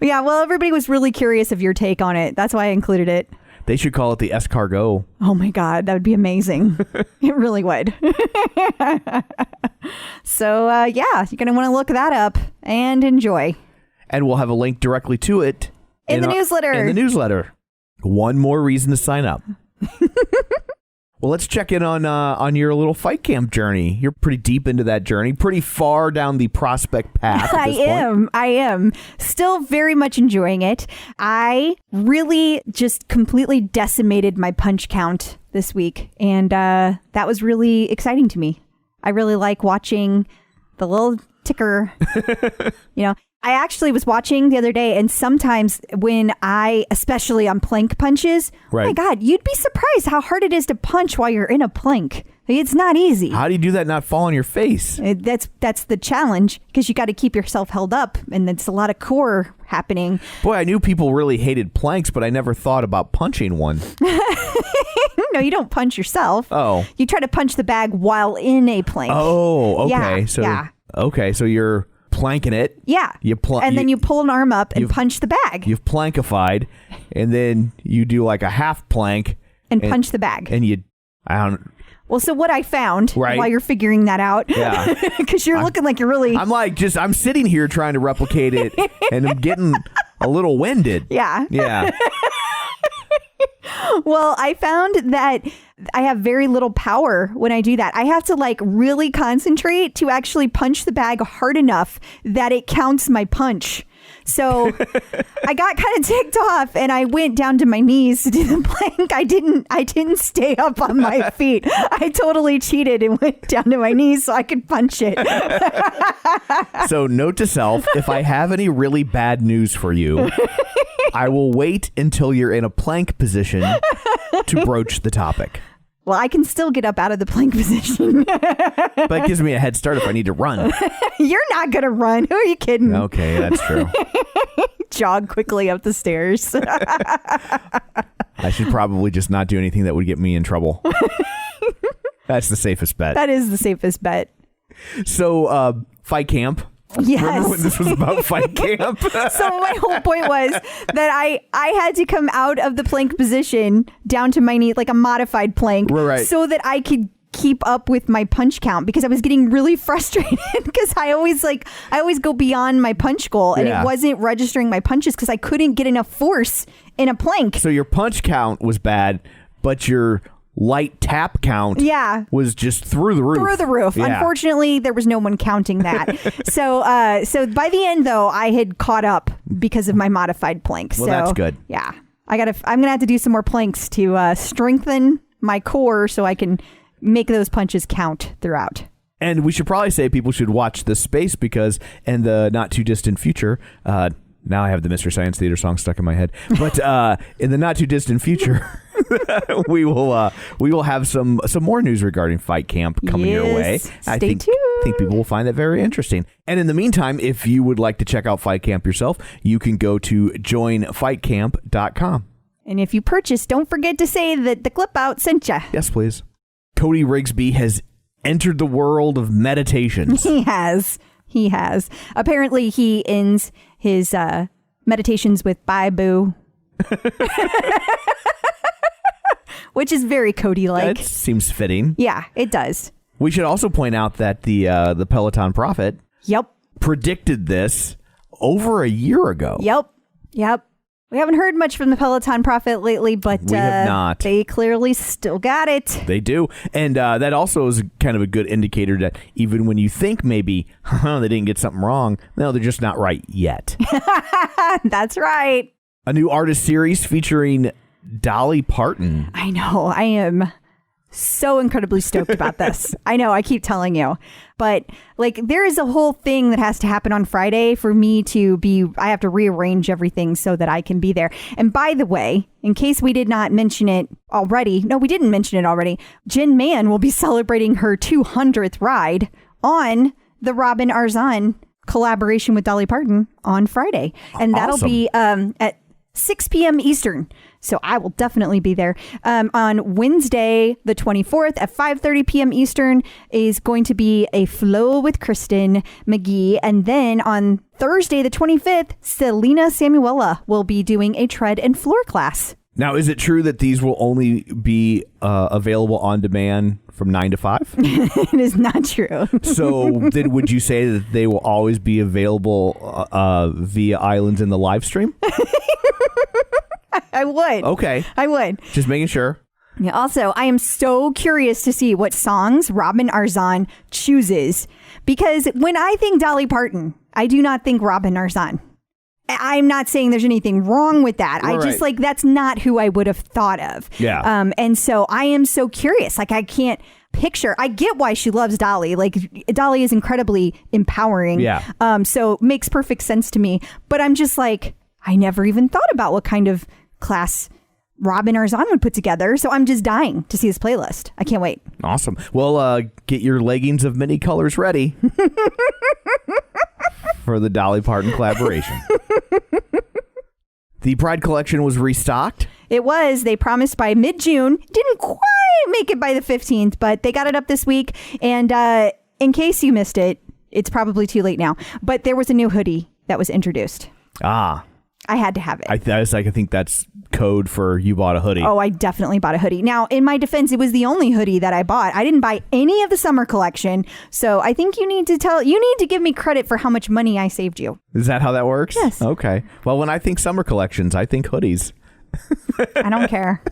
C: Yeah, well, everybody was really curious of your take on it. That's why I included it.
D: They should call it the escargot.
C: Oh my God, that would be amazing. It really would. So, you're going to want to look that up and enjoy.
D: And we'll have a link directly to it
C: In the newsletter.
D: In the newsletter. One more reason to sign up. Well, let's check in on your little fight camp journey. You're pretty deep into that journey, pretty far down the prospect path at this point.
C: I am. Still very much enjoying it. I really just completely decimated my punch count this week, and that was really exciting to me. I really like watching the little ticker, I actually was watching the other day, and sometimes when especially on plank punches,
D: right.
C: Oh my God, you'd be surprised how hard it is to punch while you're in a plank. It's not easy.
D: How do you do that and not fall on your face?
C: That's the challenge, because you got to keep yourself held up, and it's a lot of core happening.
D: Boy, I knew people really hated planks, but I never thought about punching one.
C: No, you don't punch yourself.
D: Oh.
C: You try to punch the bag while in a plank.
D: Oh, okay.
C: Yeah.
D: Okay, so you're planking it.
C: Yeah. Then you pull an arm up and punch the bag.
D: You've plankified, and then you do like a half plank.
C: And punch the bag.
D: And
C: well, so what I found while you're figuring that out, because you're looking like you're really...
D: I'm sitting here trying to replicate it, and I'm getting a little winded.
C: Yeah.
D: Yeah.
C: Well, I found that I have very little power when I do that. I have to really concentrate to actually punch the bag hard enough that it counts my punch. So I got kind of ticked off, and I went down to my knees to do the plank. I didn't stay up on my feet. I totally cheated and went down to my knees so I could punch it.
D: So note to self, if I have any really bad news for you, I will wait until you're in a plank position to broach the topic.
C: Well, I can still get up out of the plank position.
D: But it gives me a head start if I need to run.
C: You're not going to run. Who are you kidding?
D: Okay, that's true.
C: Jog quickly up the stairs.
D: I should probably just not do anything that would get me in trouble. That's the safest bet.
C: That is the safest bet.
D: So, fight camp.
C: Yes.
D: Remember when this was about fight camp?
C: So my whole point was that I had to come out of the plank position down to my knee, like a modified plank,
D: right.
C: So that I could keep up with my punch count, because I was getting really frustrated because I always go beyond my punch goal, and it wasn't registering my punches because I couldn't get enough force in a plank. So
D: your punch count was bad, but your light tap count was just through the roof.
C: Through the roof. Yeah. Unfortunately, there was no one counting that. So by the end, though, I had caught up because of my modified plank.
D: Well, that's good.
C: Yeah. I'm going to have to do some more planks to strengthen my core so I can make those punches count throughout.
D: And we should probably say people should watch this space, because in the not too distant future, now I have the Mr. Science Theater song stuck in my head, but in the not too distant future, we will have some more news regarding Fight Camp coming your way. I think people will find that very interesting. And in the meantime, if you would like to check out Fight Camp yourself, you can go to joinfightcamp.com.
C: And if you purchase, don't forget to say that the Clip Out sent you.
D: Yes, please. Cody Rigsby has entered the world of meditations.
C: He has. Apparently, he ends his meditations with "Bye, boo," which is very Cody-like.
D: That seems fitting.
C: Yeah, it does.
D: We should also point out that the Peloton Prophet predicted this over a year ago.
C: Yep. We haven't heard much from the Peloton Prophet lately, but
D: we have not.
C: They clearly still got it.
D: They do. And that also is kind of a good indicator that even when you think maybe they didn't get something wrong, no, they're just not right yet.
C: That's right.
D: A new artist series featuring Dolly Parton.
C: I know. I am so incredibly stoked about this. I know. I keep telling you. But like, there is a whole thing that has to happen on Friday for me to be, I have to rearrange everything so that I can be there. And by the way, in case we did not mention it already, no, we didn't mention it already. Jen Mann will be celebrating her 200th ride on the Robin Arzon collaboration with Dolly Parton on Friday. And that'll be at 6 p.m. Eastern. So I will definitely be there. On Wednesday, the 24th at 5:30 p.m. Eastern is going to be a flow with Kristen McGee. And then on Thursday, the 25th, Selena Samuela will be doing a tread and floor class.
D: Now, is it true that these will only be available on demand from 9 to 5?
C: It is not true.
D: So then would you say that they will always be available via Islands in the live stream?
C: I would.
D: Okay.
C: I would.
D: Just making sure.
C: Yeah, also, I am so curious to see what songs Robin Arzon chooses. Because when I think Dolly Parton, I do not think Robin Arzon. I'm not saying there's anything wrong with that.
D: Right.
C: I just that's not who I would have thought of.
D: Yeah.
C: And so I am so curious. Like, I can't picture. I get why she loves Dolly. Like, Dolly is incredibly empowering.
D: Yeah.
C: So it makes perfect sense to me. But I'm just like, I never even thought about what kind of class Robin Arzon would put together. So I'm just dying to see this playlist. I can't wait.
D: Awesome. Well, get your leggings of many colors ready for the Dolly Parton collaboration. The Pride collection was restocked.
C: It was. They promised by mid-June. Didn't quite make it by the 15th, but they got it up this week. And in case you missed it, it's probably too late now. But there was a new hoodie that was introduced. I had to have it.
D: I think that's code for you bought a hoodie.
C: Oh, I definitely bought a hoodie. Now, in my defense, it was the only hoodie that I bought. I didn't buy any of the summer collection. So I think you need to give me credit for how much money I saved you.
D: Is that how that works?
C: Yes.
D: Okay. Well, when I think summer collections, I think hoodies.
C: I don't care.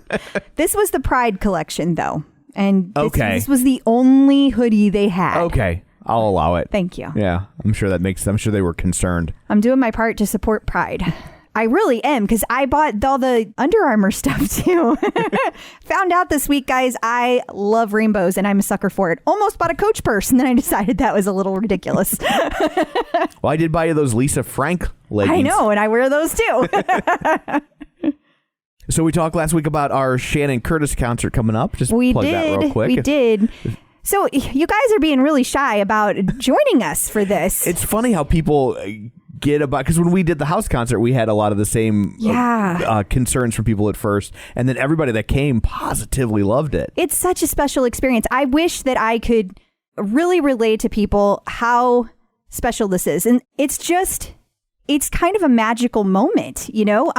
C: This was the Pride collection, though. And this was the only hoodie they had.
D: Okay. I'll allow it.
C: Thank you.
D: Yeah. I'm sure they were concerned.
C: I'm doing my part to support Pride. I really am, because I bought all the Under Armour stuff too. Found out this week, guys, I love rainbows and I'm a sucker for it. Almost bought a Coach purse and then I decided that was a little ridiculous.
D: Well, I did buy you those Lisa Frank leggings.
C: I know, and I wear those too.
D: So we talked last week about our Shannon Curtis concert coming up. Just plug that real quick.
C: We did. So you guys are being really shy about joining us for this.
D: It's funny how people get about, because when we did the house concert, we had a lot of the same concerns from people at first, and then everybody that came positively loved it.
C: It's such a special experience. I wish that I could really relay to people how special this is, and it's kind of a magical moment, you know.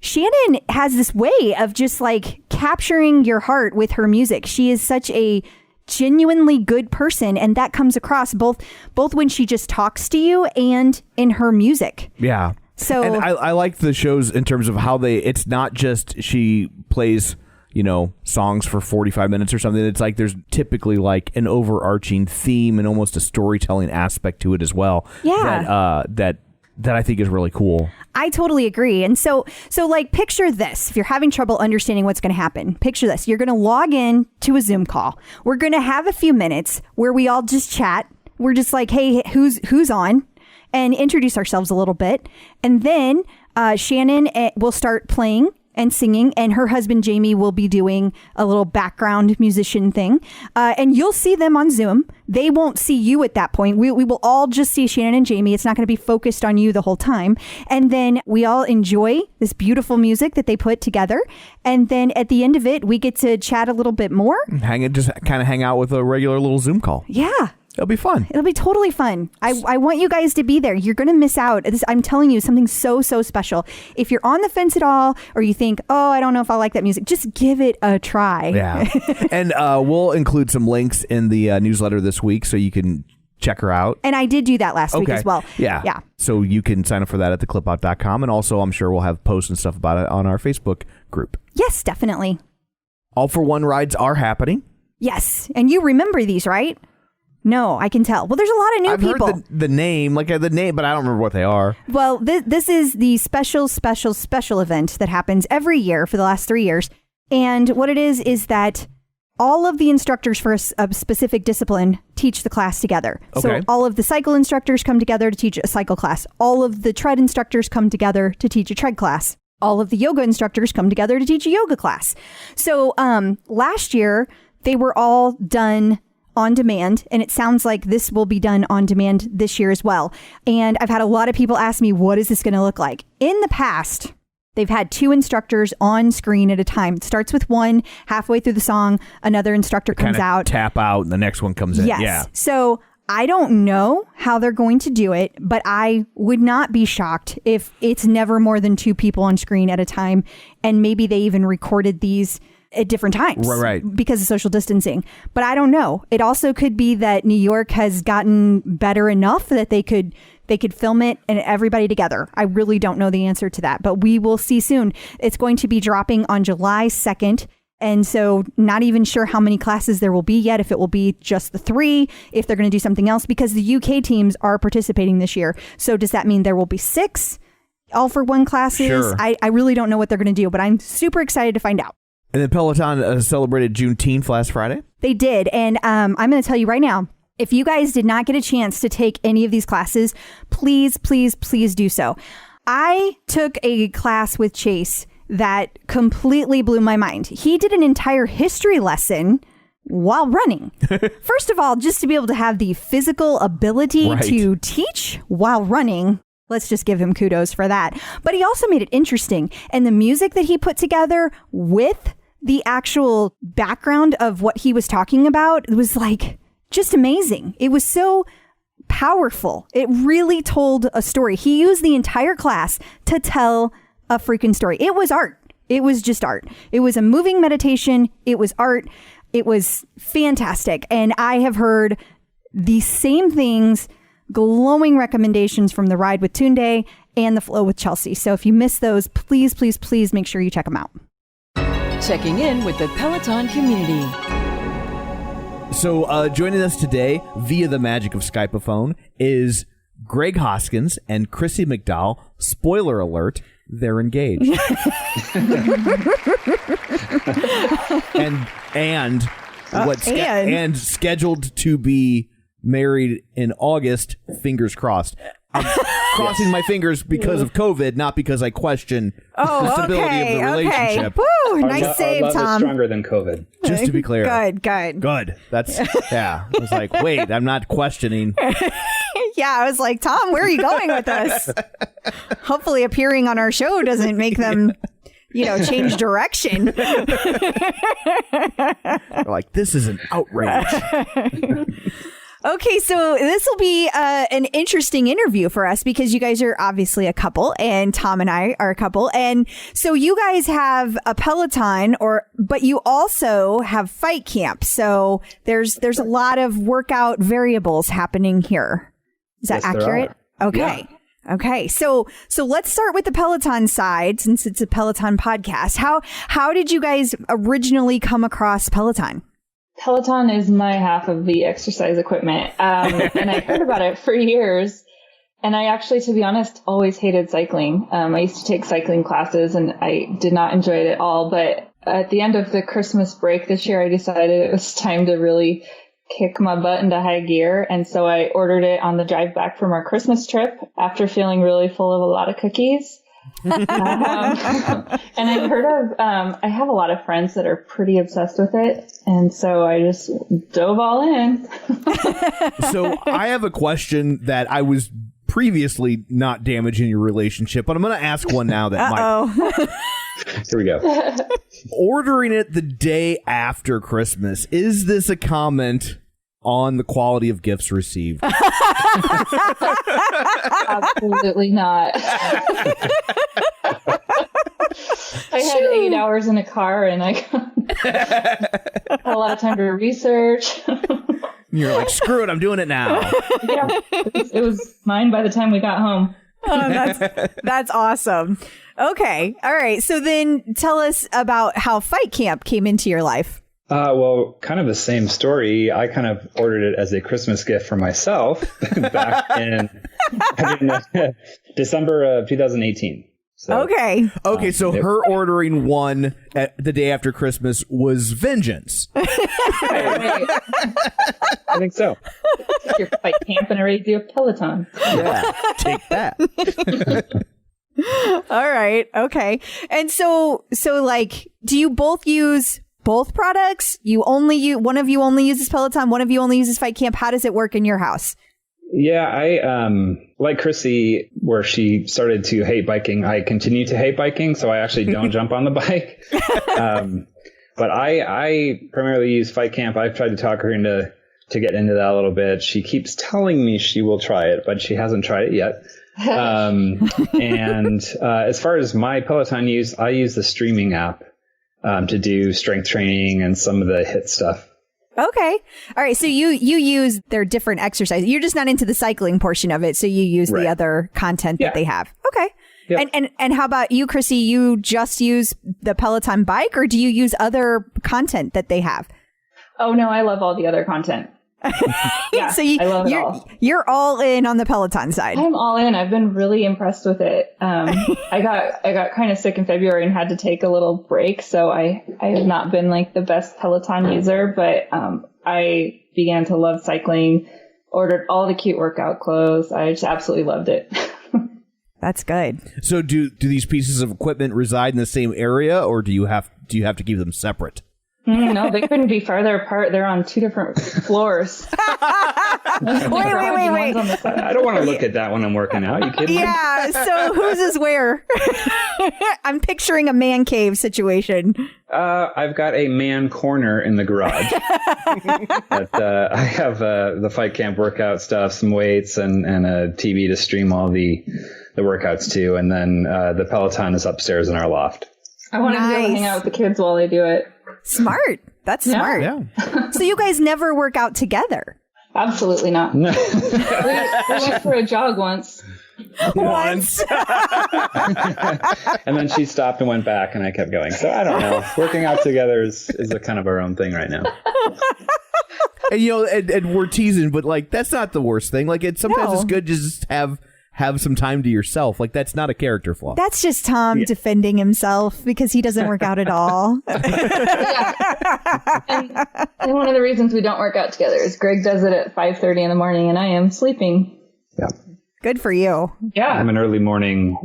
C: Shannon has this way of just like capturing your heart with her music. She is such a genuinely good person, and that comes across both when she just talks to you and in her music.
D: Yeah.
C: So,
D: and I like the shows in terms of how it's not just she plays, you know, songs for 45 minutes or something. It's like there's typically like an overarching theme and almost a storytelling aspect to it as well.
C: Yeah.
D: That I think is really cool.
C: I totally agree. And so like, picture this. If you're having trouble understanding what's going to happen, picture this. You're going to log in to a Zoom call. We're going to have a few minutes where we all just chat. We're just like, hey, who's on? And introduce ourselves a little bit. And then Shannon will start playing and singing, and her husband Jamie will be doing a little background musician thing. And you'll see them on Zoom. They won't see you at that point. We will all just see Shannon and Jamie. It's not going to be focused on you the whole time. And then we all enjoy this beautiful music that they put together. And then at the end of it, we get to chat a little bit more.
D: Just kind of hang out with a regular little Zoom call.
C: Yeah.
D: It'll be fun.
C: It'll be totally fun. I want you guys to be there. You're going to miss out. I'm telling you, something so special. If you're on the fence at all, or you think, oh, I don't know if I like that music, just give it a try.
D: Yeah. And we'll include some links in the newsletter this week so you can check her out.
C: And I did do that last week as well.
D: Yeah. So you can sign up for that at theclipout.com. And also, I'm sure we'll have posts and stuff about it on our Facebook group.
C: Yes, definitely.
D: All for One rides are happening.
C: Yes. And you remember these, right? No, I can tell. Well, there's a lot of new people.
D: I've heard the name, but I don't remember what they are.
C: Well, this is the special event that happens every year for the last 3 years. And what it is that all of the instructors for a specific discipline teach the class together.
D: Okay.
C: So all of the cycle instructors come together to teach a cycle class. All of the tread instructors come together to teach a tread class. All of the yoga instructors come together to teach a yoga class. So last year, they were all done on demand, and it sounds like this will be done on demand this year as well. And I've had a lot of people ask me, what is this going to look like? In the past, they've had 2 instructors on screen at a time. It starts with one, halfway through the song, another instructor comes out.
D: Tap out, and the next one comes in.
C: Yes.
D: Yeah.
C: So I don't know how they're going to do it, but I would not be shocked if it's never more than 2 people on screen at a time. And maybe they even recorded these at different times,
D: right,
C: because of social distancing. But I don't know. It also could be that New York has gotten better enough that they could film it and everybody together. I really don't know the answer to that, but we will see soon. It's going to be dropping on July 2nd. And so not even sure how many classes there will be yet, if it will be just the 3, if they're going to do something else, because the UK teams are participating this year. So does that mean there will be 6 all for one classes?
D: Sure.
C: I really don't know what they're going to do, but I'm super excited to find out.
D: And then Peloton celebrated Juneteenth last Friday.
C: They did. And I'm going to tell you right now, if you guys did not get a chance to take any of these classes, please do so. I took a class with Chase that completely blew my mind. He did an entire history lesson while running. First of all, just to be able to have the physical ability to teach while running, let's just give him kudos for that. But he also made it interesting. And the music that he put together with the actual background of what he was talking about, it was like just amazing. It was so powerful. It really told a story. He used the entire class to tell a freaking story. It was art. It was just art. It was a moving meditation. It was art. It was fantastic. And I have heard the same things, glowing recommendations from the Ride with Tunde and the Flow with Chelsea. So if you missed those, please make sure you check them out.
G: Checking in with the Peloton community.
D: So joining us today via the magic of Skype-a-phone is Greg Hoskins and Crissie McDowell. Spoiler alert, they're engaged. and scheduled to be married in August. Fingers crossed. I'm crossing my fingers because of COVID, not because I question the stability of the relationship.
C: Woo, nice save,
A: our love
C: Tom.
A: is stronger than COVID.
D: Just to be clear.
C: Good.
D: That's, yeah. I was like, wait, I'm not questioning.
C: Yeah, I was like, Tom, where are you going with this? Hopefully appearing on our show doesn't make them, change direction.
D: They're like, this is an outrage.
C: Okay, so this will be an interesting interview for us because you guys are obviously a couple and Tom and I are a couple. And so you guys have a Peloton but you also have FightCamp. So there's a lot of workout variables happening here. Is that accurate? Okay. Yeah. Okay. So let's start with the Peloton side since it's a Peloton podcast. How did you guys originally come across Peloton?
H: Peloton is my half of the exercise equipment. And I've heard about it for years. And I actually, to be honest, always hated cycling. I used to take cycling classes and I did not enjoy it at all. But at the end of the Christmas break this year, I decided it was time to really kick my butt into high gear. And so I ordered it on the drive back from our Christmas trip after feeling really full of a lot of cookies. And I've heard of, I have a lot of friends that are pretty obsessed with it. And so I just dove all in.
D: So I have a question that I was previously not damaging your relationship, but I'm going to ask one now that might.
A: Here we go.
D: Ordering it the day after Christmas, is this a comment on the quality of gifts received?
H: Absolutely not. I had 8 hours in a car and I had a lot of time to research.
D: You're like, screw it, I'm doing it now.
H: Yeah, it was mine by the time we got home.
C: Oh, that's awesome. Okay. All right. So then tell us about how Fight Camp came into your life.
A: Well, kind of the same story. I kind of ordered it as a Christmas gift for myself back in December of 2018. So,
C: Okay.
D: So her ordering one at the day after Christmas was vengeance.
H: Right.
A: I think so.
H: You're Fight Camp and I already do a Peloton.
D: Yeah, take that.
C: All right. Okay. And so like, do you both use both products? One of you only uses Peloton, one of you only uses Fight Camp. How does it work in your house?
A: Yeah, I like Crissy, where she started to hate biking. I continue to hate biking, so I actually don't jump on the bike. But I primarily use Fight Camp. I've tried to talk her into get into that a little bit. She keeps telling me she will try it, but she hasn't tried it yet. And as far as my Peloton use, I use the streaming app to do strength training and some of the HIIT stuff.
C: Okay. All right. So you use their different exercises. You're just not into the cycling portion of it. So you use the other content that they have. Okay. Yep. And how about you, Kristy? You just use the Peloton bike, or do you use other content that they have?
H: Oh, no, I love all the other content. Yeah,
C: so
H: I love it all.
C: You're all in on the Peloton side.
H: I'm all in. I've been really impressed with it. I got kind of sick in February and had to take a little break, so I have not been like the best Peloton user, but I began to love cycling, ordered all the cute workout clothes. I just absolutely loved it.
C: That's good.
D: So do these pieces of equipment reside in the same area, or do you have to keep them separate?
H: No, they couldn't be farther apart. They're on 2 different floors.
C: Wait.
A: I don't want to look at that when I'm working out. You kidding me?
C: Yeah. So whose is where? I'm picturing a man cave situation.
A: I've got a man corner in the garage. But, I have the Fight Camp workout stuff, some weights, and a TV to stream all the workouts to. And then the Peloton is upstairs in our loft.
H: I want to be able to hang out with the kids while they do it.
C: Smart. That's smart.
D: Yeah.
C: So you guys never work out together?
H: Absolutely not.
A: No.
H: we went for a jog once.
C: Once.
A: And then she stopped and went back, and I kept going. So I don't know. Working out together is a kind of our own thing right now.
D: And and we're teasing, but like that's not the worst thing. Like sometimes it's good to just have some time to yourself. Like that's not a character flaw.
C: That's just Tom defending himself because he doesn't work out at all.
H: And one of the reasons we don't work out together is Greg does it at 5:30 in the morning and I am sleeping.
A: Yeah.
C: Good for you.
H: Yeah.
A: I'm an early morning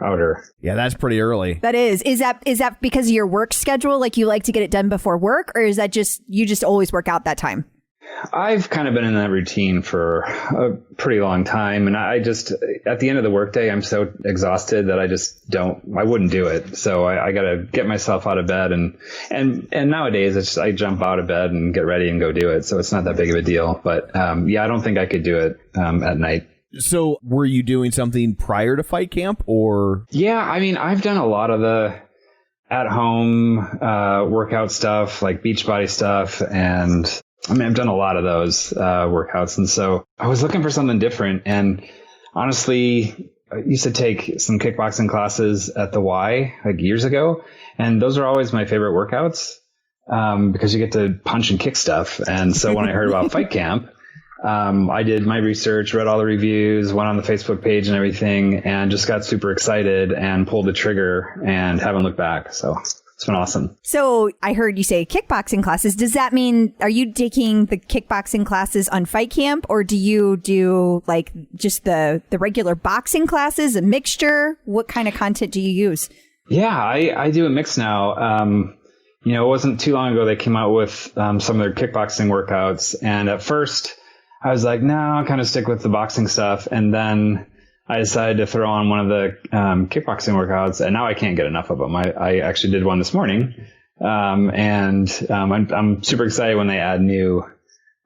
A: outer.
D: Yeah, that's pretty early.
C: That is. Is that because of your work schedule? Like you like to get it done before work, or is that just you just always work out that time?
A: I've kind of been in that routine for a pretty long time. And I just, at the end of the workday, I'm so exhausted that I wouldn't do it. So I got to get myself out of bed. And nowadays I jump out of bed and get ready and go do it. So it's not that big of a deal. But I don't think I could do it at night.
D: So were you doing something prior to Fight Camp or?
A: Yeah, I mean, I've done a lot of the at home workout stuff, like Beachbody stuff, and I've done a lot of those workouts. And so I was looking for something different. And honestly, I used to take some kickboxing classes at the Y like years ago. And those are always my favorite workouts because you get to punch and kick stuff. And so when I heard about Fight Camp, I did my research, read all the reviews, went on the Facebook page and everything, and just got super excited and pulled the trigger and haven't looked back. So It's been awesome.
C: So I heard you say kickboxing classes. Does that mean, are you taking the kickboxing classes on FightCamp, or do you do like just the regular boxing classes, a mixture? What kind of content do you use?
A: Yeah, I do a mix now. It wasn't too long ago they came out with some of their kickboxing workouts. And at first I was like, no, I'll kind of stick with the boxing stuff. And then I decided to throw on one of the kickboxing workouts, and now I can't get enough of them. I actually did one this morning. I'm super excited when they add new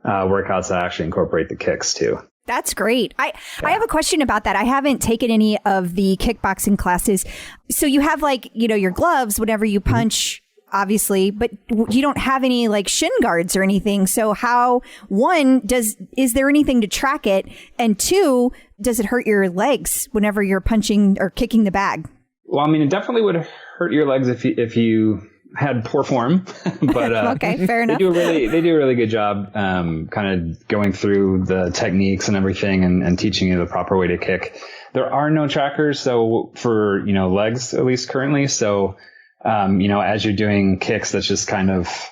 A: workouts that actually incorporate the kicks too.
C: That's great. I have a question about that. I haven't taken any of the kickboxing classes. So you have your gloves whenever you punch, obviously, but you don't have any like shin guards or anything. So how, is there anything to track it? And two, does it hurt your legs whenever you're punching or kicking the bag?
A: Well, I mean, it definitely would hurt your legs if you had poor form, but
C: okay, fair enough.
A: They do a really good job kind of going through the techniques and everything and teaching you the proper way to kick. There are no trackers, so for legs at least currently. So as you're doing kicks, that's just kind of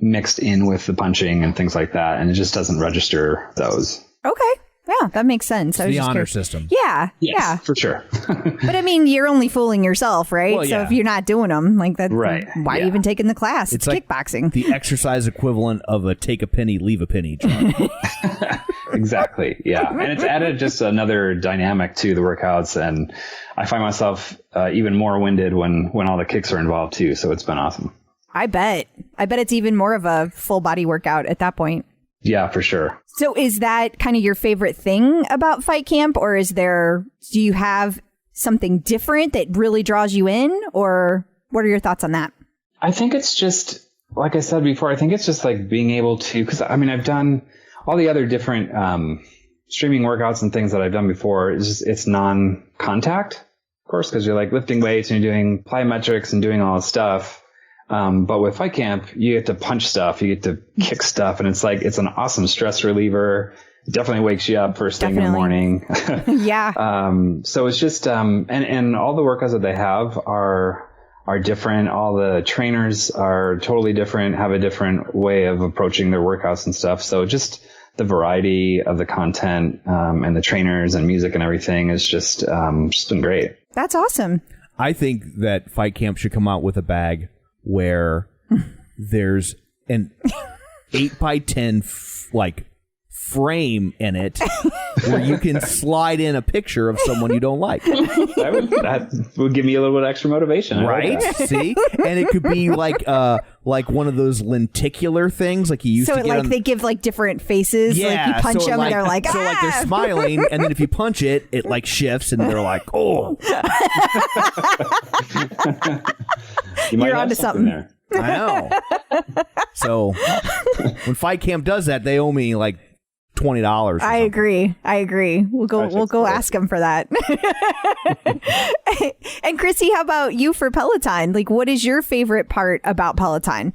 A: mixed in with the punching and things like that, and it just doesn't register those.
C: Okay. Yeah, that makes sense.
D: It's the honor system.
C: Yeah.
A: Yes,
C: yeah.
A: for sure.
C: But I mean, you're only fooling yourself, right?
D: Well,
C: So
D: yeah.
C: if you're not doing them, like that,
A: Right.
C: why are you even taking the class? It's
D: like
C: kickboxing.
D: The exercise equivalent of a take a penny, leave a penny job.
A: Exactly. Yeah. And it's added just another dynamic to the workouts. And I find myself even more winded when all the kicks are involved too. So it's been awesome.
C: I bet it's even more of a full body workout at that point.
A: Yeah, for sure.
C: So is that kind of your favorite thing about FightCamp, or do you have something different that really draws you in, or what are your thoughts on that?
A: I think it's just, like I said before, I think it's just like being able to, because I mean, I've done all the other different streaming workouts and things that I've done before. It's non-contact, of course, because you're like lifting weights and you're doing plyometrics and doing all this stuff. But with FightCamp, you get to punch stuff, you get to kick stuff, and it's an awesome stress reliever. It definitely wakes you up first thing in the morning.
C: Yeah.
A: So it's just, and all the workouts that they have are different. All the trainers are totally different, have a different way of approaching their workouts and stuff. So just the variety of the content, and the trainers and music and everything is just been great.
C: That's awesome.
D: I think that FightCamp should come out with a bag where there's an 8x10 frame in it where you can slide in a picture of someone you don't like.
A: That would give me a little bit extra motivation.
D: Right? See? And it could be like one of those lenticular things like you used to get
C: they give like different faces.
D: Yeah,
C: like you punch them and they're like,
D: so like they're smiling, and then if you punch it, it like shifts and they're like, oh.
C: You're onto something
A: there.
D: I know. So when FightCamp does that, they owe me like $20.
C: I agree. We'll go ask them for that. And Crissy, how about you for Peloton? Like, what is your favorite part about Peloton?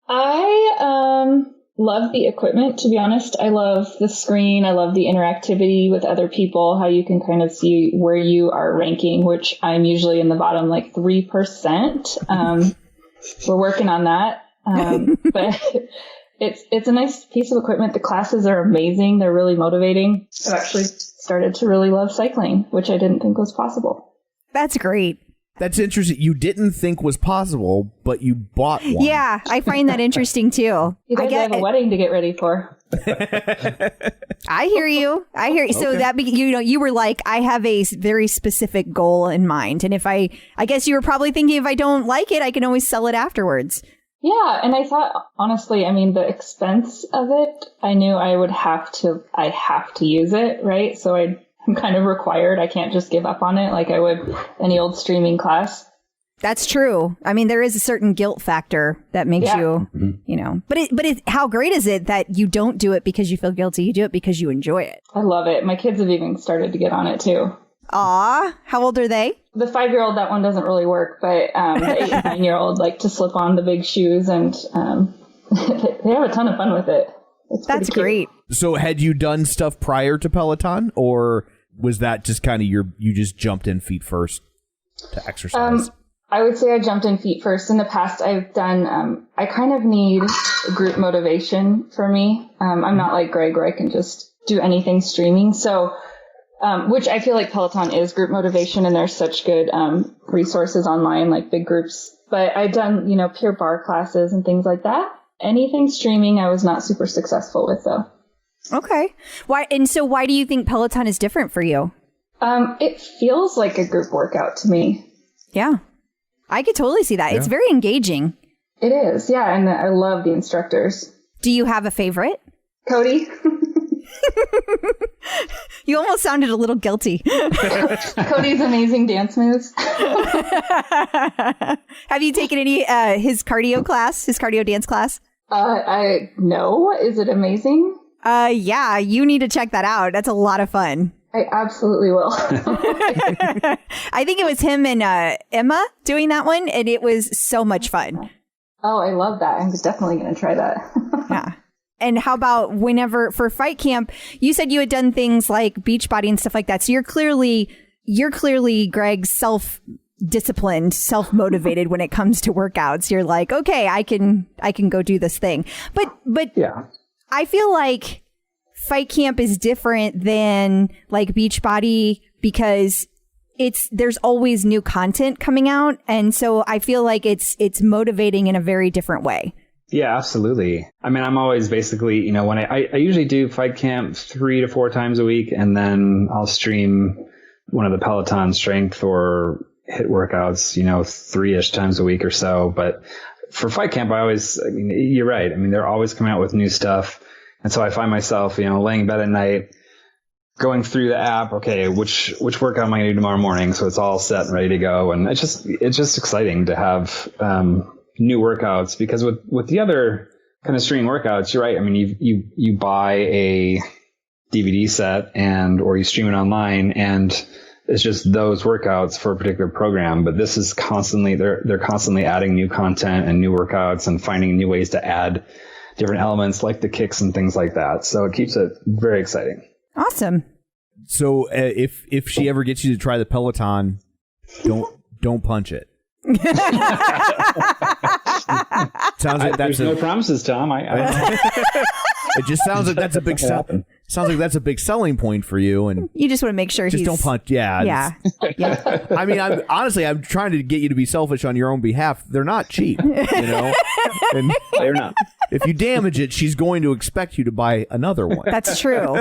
H: I love the equipment, to be honest. I love the screen. I love the interactivity with other people, how you can kind of see where you are ranking, which I'm usually in the bottom like 3%. We're working on that. But it's a nice piece of equipment. The classes are amazing. They're really motivating. I've actually started to really love cycling, which I didn't think was possible.
C: That's great.
D: That's interesting. You didn't think was possible, but you bought one.
C: Yeah, I find that interesting too.
H: You guys have a wedding to get ready for.
C: I hear you. So
D: Okay.
C: that you were like, I have a very specific goal in mind, and if I guess you were probably thinking, if I don't like it, I can always sell it afterwards.
H: Yeah, and I thought, honestly, I mean, the expense of it, I knew I have to use it, right? So I'm kind of required. I can't just give up on it like I would any old streaming class.
C: That's true. I mean, there is a certain guilt factor that makes you, but how great is it that you don't do it because you feel guilty? You do it because you enjoy it.
H: I love it. My kids have even started to get on it too.
C: Aw, how old are they?
H: The 5-year-old, that one doesn't really work, but the 8 and 9-year-old like to slip on the big shoes, and they have a ton of fun with it.
C: That's great.
D: So had you done stuff prior to Peloton, or was that just kind of you just jumped in feet first to exercise?
H: I would say I jumped in feet first. In the past, I've done, I kind of need group motivation for me. I'm not like Greg where I can just do anything streaming. So, which I feel like Peloton is group motivation, and there's such good resources online, like big groups. But I've done, pure bar classes and things like that. Anything streaming, I was not super successful with, though.
C: Okay. Why do you think Peloton is different for you?
H: It feels like a group workout to me.
C: Yeah. I could totally see that. Yeah. It's very engaging.
H: It is, yeah. And I love the instructors.
C: Do you have a favorite?
H: Cody.
C: You almost sounded a little guilty.
H: Cody's amazing dance moves.
C: Have you taken any his cardio dance class?
H: No. Is it amazing?
C: Yeah, you need to check that out. That's a lot of fun.
H: I absolutely will.
C: I think it was him and Emma doing that one, and it was so much fun.
H: Oh, I love that. I'm definitely going to try that.
C: Yeah. And how about whenever for fight camp, you said you had done things like Beachbody and stuff like that. So you're clearly Greg, self-disciplined, self-motivated when it comes to workouts. You're like, okay, I can go do this thing. But
A: yeah,
C: I feel like fight camp is different than like Beachbody because there's always new content coming out. And so I feel like it's motivating in a very different way.
A: Yeah, absolutely. I mean, I'm always basically, when I usually do fight camp 3 to 4 times a week, and then I'll stream one of the Peloton strength or HIIT workouts, 3-ish times a week or so. But for fight camp, you're right. I mean, they're always coming out with new stuff. And so I find myself, laying in bed at night, going through the app. Okay, which workout am I going to do tomorrow morning? So it's all set and ready to go. And it's just exciting to have, new workouts, because with the other kind of streaming workouts, you're right. I mean, you buy a DVD set or you stream it online, and it's just those workouts for a particular program. But this is constantly, they're constantly adding new content and new workouts and finding new ways to add different elements like the kicks and things like that. So it keeps it very exciting.
C: Awesome.
D: So if she ever gets you to try the Peloton, don't punch it.
A: Sounds like there's no promises, Tom.
D: It just sounds like that's a big selling point for you, and
C: you just want to make sure
D: just don't punch. Yeah. I mean, I'm trying to get you to be selfish on your own behalf. They're not cheap, and
A: they're not.
D: If you damage it, she's going to expect you to buy another one.
C: That's true.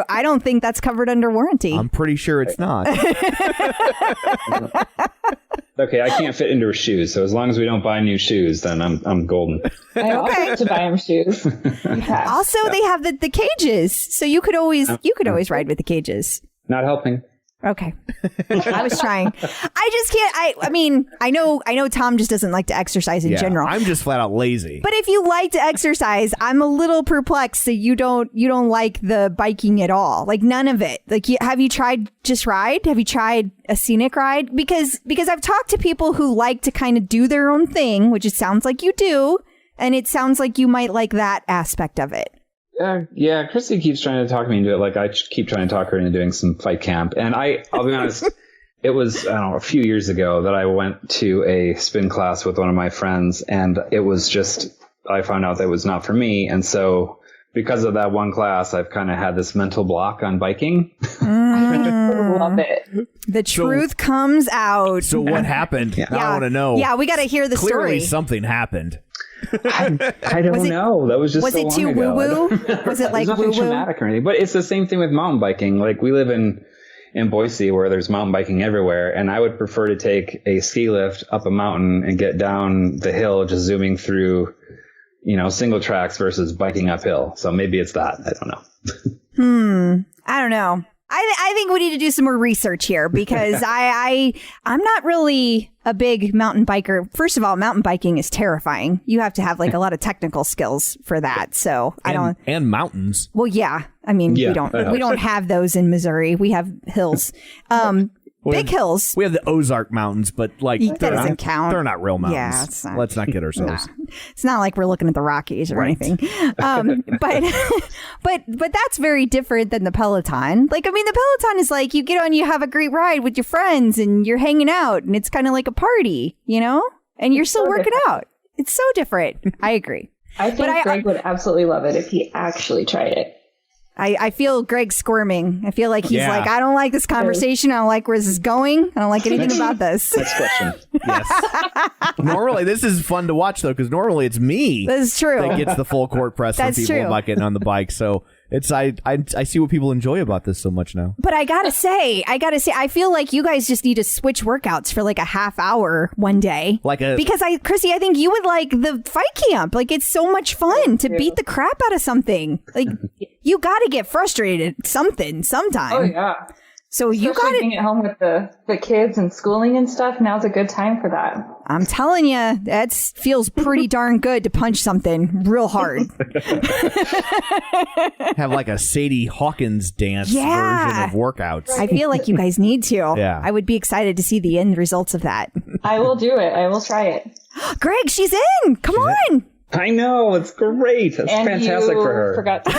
C: I don't think that's covered under warranty.
D: I'm pretty sure it's not.
A: Okay, I can't fit into her shoes, so as long as we don't buy new shoes, then I'm golden.
H: I offered to buy him shoes.
C: Also, they have the cages, so you could always ride with the cages.
A: Not helping.
C: Okay. I was trying. I just can't. I mean, I know Tom just doesn't like to exercise in general.
D: I'm just flat out lazy.
C: But if you like to exercise, I'm a little perplexed that you don't like the biking at all. Like none of it. Like have you tried just ride? Have you tried a scenic ride? Because I've talked to people who like to kind of do their own thing, which it sounds like you do, and it sounds like you might like that aspect of it.
A: Yeah, Kristy keeps trying to talk me into it. Like I keep trying to talk her into doing some fight camp. And I'll be honest, it was, a few years ago that I went to a spin class with one of my friends, and it was just, I found out that it was not for me. And so because of that one class, I've kind of had this mental block on biking.
H: I love it.
C: The truth comes out.
D: So what happened? Yeah. I want to know.
C: Yeah, we got to hear the story.
D: Clearly something happened.
A: I don't know. That was just
C: was
A: so
C: it
A: long
C: too
A: ago.
C: woo-woo? Was it like
A: nothing
C: woo-woo?
A: traumatic or anything, but it's the same thing with mountain biking. Like we live in Boise where there's mountain biking everywhere, and I would prefer to take a ski lift up a mountain and get down the hill just zooming through, single tracks versus biking uphill. So maybe it's that. I don't know.
C: I don't know. I think we need to do some more research here because I'm not really a big mountain biker. First of all, mountain biking is terrifying. You have to have like a lot of technical skills for that. So
D: and mountains.
C: Well, yeah. I mean, we don't have those in Missouri. We have hills. Big hills.
D: We have the Ozark Mountains, but like
C: That doesn't count.
D: They're not real mountains.
C: Yeah, it's not.
D: Let's not kid ourselves.
C: It's not like we're looking at the Rockies or anything. But that's very different than the Peloton. Like, I mean, the Peloton is like you get on, you have a great ride with your friends and you're hanging out and it's kind of like a party, you know, and you're still working out. It's so different. I agree.
H: I think Greg would absolutely love it if he actually tried it.
C: I feel Greg squirming. I feel like he's like, I don't like this conversation. I don't like where this is going. I don't like anything about this.
A: Next question.
D: Yes. Normally, this is fun to watch, though, because normally it's me
C: That is true.
D: that gets the full court press from people about getting on the bike. So it's I see what people enjoy about this so much now.
C: But I gotta say, I feel like you guys just need to switch workouts for like a half hour one day. Because Crissy, I think you would like the fight camp. Like, it's so much fun to beat the crap out of something. Like, you gotta get frustrated at something sometime.
H: Oh yeah.
C: So you
H: Especially
C: gotta
H: being at home with the kids and schooling and stuff. Now's a good time for that.
C: I'm telling you, that feels pretty darn good to punch something real hard.
D: Have like a Sadie Hawkins dance version of workouts.
C: I feel like you guys need to.
D: Yeah.
C: I would be excited to see the end results of that.
H: I will do it. I will try it.
C: Greg, she's in. Come on.
A: I know, it's great. That's
H: And
A: fantastic
H: you
A: for her.
H: forgot to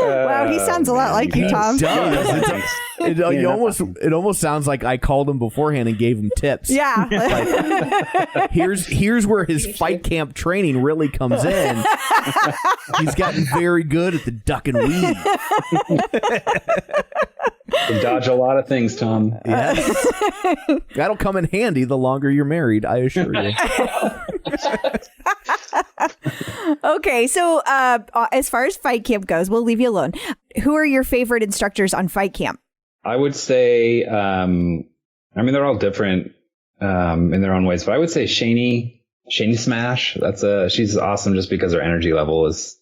C: Wow, he sounds a lot like you, Tom.
D: He does. It almost sounds like I called him beforehand and gave him tips.
C: Yeah.
D: Like, here's where his fight camp training really comes in. He's gotten very good at the duck and weave.
A: You dodge a lot of things, Tom.
D: Yes. That'll come in handy the longer you're married, I assure you.
C: Okay, so as far as fight camp goes, we'll leave you alone. Who are your favorite instructors on fight camp?
A: I would say, I mean, they're all different in their own ways, but I would say Shani Smash. She's awesome just because her energy level is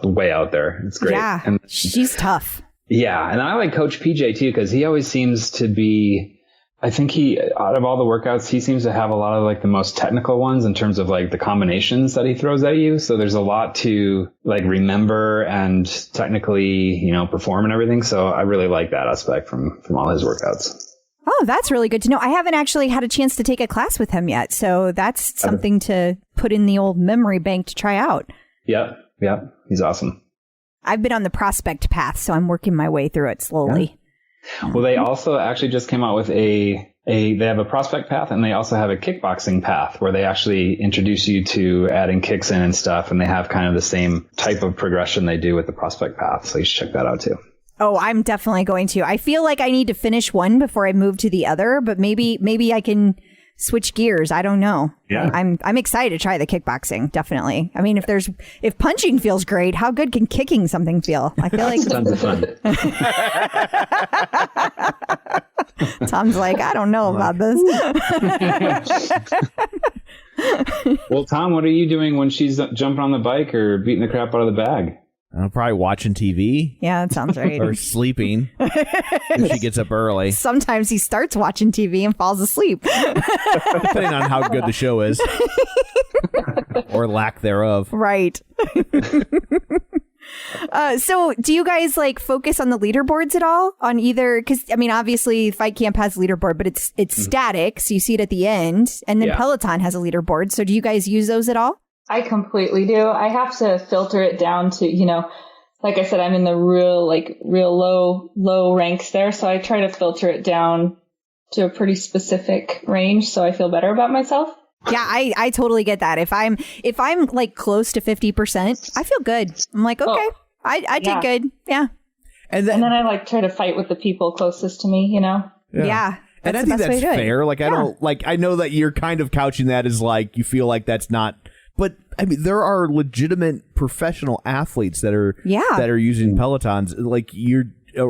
A: way out there. It's great.
C: Yeah,
A: and
C: she's tough.
A: Yeah, and I like Coach PJ too because he always seems to be. I think out of all the workouts, he seems to have a lot of like the most technical ones in terms of like the combinations that he throws at you. So there's a lot to like remember and technically, perform and everything. So I really like that aspect from all his workouts.
C: Oh, that's really good to know. I haven't actually had a chance to take a class with him yet. So that's something to put in the old memory bank to try out.
A: Yep. He's awesome.
C: I've been on the prospect path, so I'm working my way through it slowly.
A: Yeah. Well, they also actually just came out with they have a prospect path and they also have a kickboxing path where they actually introduce you to adding kicks in and stuff. And they have kind of the same type of progression they do with the prospect path. So you should check that out too.
C: Oh, I'm definitely going to. I feel like I need to finish one before I move to the other, but maybe I can switch gears. I don't know.
A: Yeah.
C: I'm excited to try the kickboxing. Definitely. I mean, if punching feels great, how good can kicking something feel? I feel like
A: tons of fun.
C: Tom's like, I don't know about this.
A: Well, Tom, what are you doing when she's jumping on the bike or beating the crap out of the bag?
D: I'm probably watching TV.
C: Yeah, that sounds right.
D: Or sleeping if she gets up early.
C: Sometimes he starts watching TV and falls asleep.
D: Depending on how good the show is. Or lack thereof.
C: Right. So do you guys like focus on the leaderboards at all on either? Because I mean, obviously Fight Camp has a leaderboard, but it's static. So you see it at the end, and then Peloton has a leaderboard. So do you guys use those at all?
H: I completely do. I have to filter it down to, like I said, I'm in the real low ranks there. So I try to filter it down to a pretty specific range. So I feel better about myself.
C: Yeah, I totally get that. If I'm like close to 50%, I feel good. I'm like, okay, I did good. Yeah.
H: And then I like try to fight with the people closest to me,
C: Yeah.
D: And I think that's fair. Like, I know that you're kind of couching that as like, you feel like that's not, but I mean, there are legitimate professional athletes that are using Pelotons. Like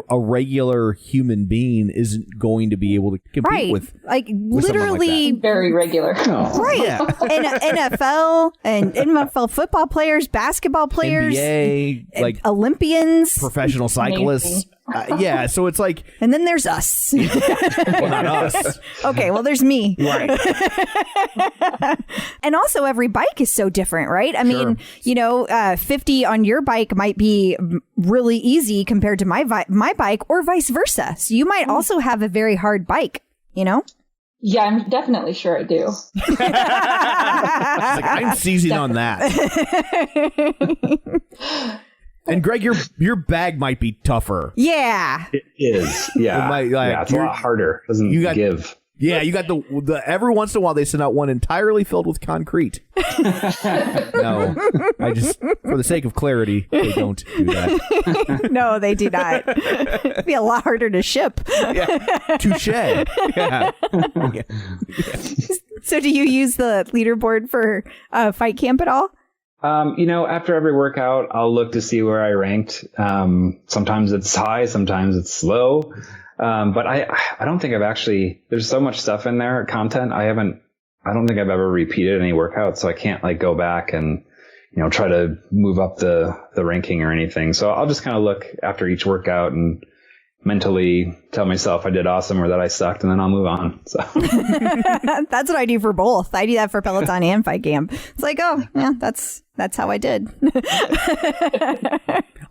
D: a regular human being isn't going to be able to compete with
C: literally
H: like very regular.
C: Right.
D: Yeah.
C: NFL and NFL football players, basketball players,
D: NBA, like
C: Olympians,
D: professional cyclists. Yeah, so it's like...
C: And then there's us.
D: Well, not us.
C: Okay, well, there's me.
D: Right.
C: And also, every bike is so different, right? I mean, 50 on your bike might be really easy compared to my bike, or vice versa. So you might also have a very hard bike,
H: Yeah, I'm definitely sure I do.
D: It's like, I'm seizing on that. And Greg, your bag might be tougher.
C: Yeah.
A: It is. Yeah. It's a lot harder. It doesn't give.
D: Yeah, you got the every once in a while they send out one entirely filled with concrete. No, I just, for the sake of clarity, they don't do that.
C: No, they do not. It'd be a lot harder to ship.
D: Yeah. Touche. Yeah.
C: So do you use the leaderboard for Fight Camp at all?
A: After every workout, I'll look to see where I ranked. Sometimes it's high, sometimes it's low. But I don't think I've actually, there's so much stuff in there, content. I don't think I've ever repeated any workouts, so I can't go back and, try to move up the ranking or anything. So I'll just kind of look after each workout and mentally tell myself I did awesome or that I sucked, and then I'll move on. So
C: that's what I do for both. I do that for Peloton and FightCamp. It's like, oh yeah, that's how I did.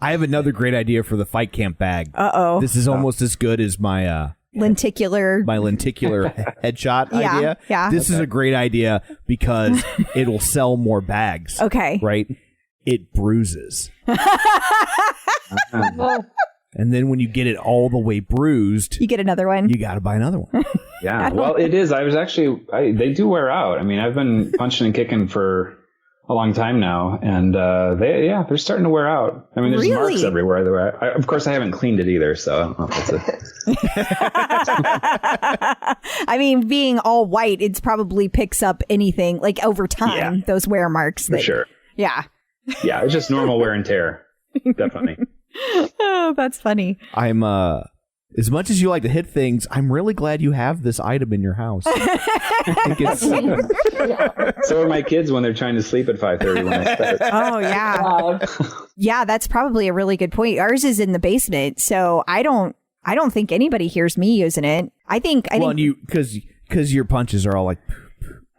D: I have another great idea for the Fight Camp bag.
C: Uh-oh.
D: This is almost as good as my
C: lenticular
D: headshot idea.
C: Yeah.
D: This is a great idea because it'll sell more bags.
C: Okay.
D: Right? It bruises. And then when you get it all the way bruised,
C: you get another one.
D: You got to buy another one.
A: Yeah. Well, it is. They do wear out. I mean, I've been punching and kicking for a long time now, and they're starting to wear out. I mean, there's marks everywhere. Of course, I haven't cleaned it either, so I don't know if it's
C: I mean, being all white, it probably picks up anything over time.
A: Yeah.
C: Those wear marks.
A: For sure.
C: Yeah.
A: Yeah, it's just normal wear and tear. Definitely.
C: Oh, that's funny.
D: I'm as much as you like to hit things, I'm really glad you have this item in your house. I think
A: So are my kids when they're trying to sleep at 5:30 when I start.
C: Oh, yeah. Yeah, that's probably a really good point. Ours is in the basement, so I don't think anybody hears me using it. I think
D: because your punches are all like.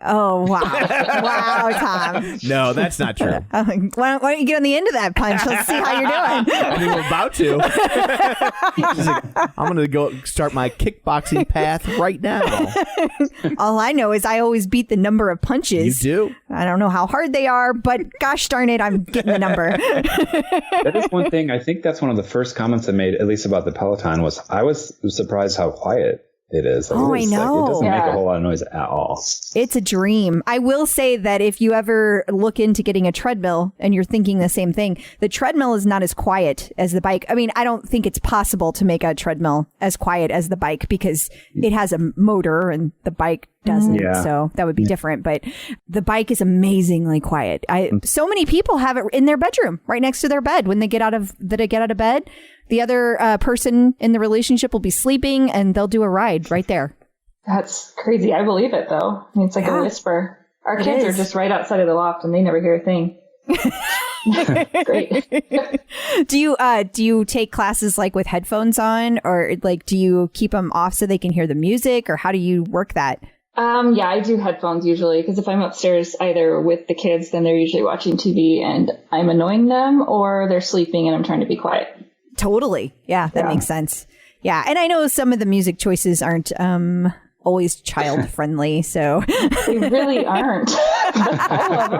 C: Oh, wow. Wow, Tom.
D: No, that's not true.
C: Why don't you get on the end of that punch? Let's see how you're doing.
D: I mean, we're about to. I'm going to go start my kickboxing path right now.
C: All I know is I always beat the number of punches.
D: You do?
C: I don't know how hard they are, but gosh darn it, I'm getting the number.
A: That is one thing. I think that's one of the first comments I made, at least about the Peloton, was I was surprised how quiet it is.
C: I know.
A: It doesn't make a whole lot of noise at all.
C: It's a dream. I will say that if you ever look into getting a treadmill and you're thinking the same thing, the treadmill is not as quiet as the bike. I mean, I don't think it's possible to make a treadmill as quiet as the bike because it has a motor and the bike doesn't.
A: Yeah.
C: So that would be different. But the bike is amazingly quiet. So many people have it in their bedroom right next to their bed when they get out of bed. The other person in the relationship will be sleeping and they'll do a ride right there.
H: That's crazy. I believe it, though. I mean, it's like a whisper. Our kids are just right outside of the loft and they never hear a thing. Great.
C: Do you take classes with headphones on, or do you keep them off so they can hear the music, or how do you work that?
H: Yeah, I do headphones usually because if I'm upstairs either with the kids, then they're usually watching TV and I'm annoying them, or they're sleeping and I'm trying to be quiet.
C: Totally. Yeah, that makes sense. Yeah. And I know some of the music choices aren't always child friendly. So
H: they really aren't. I love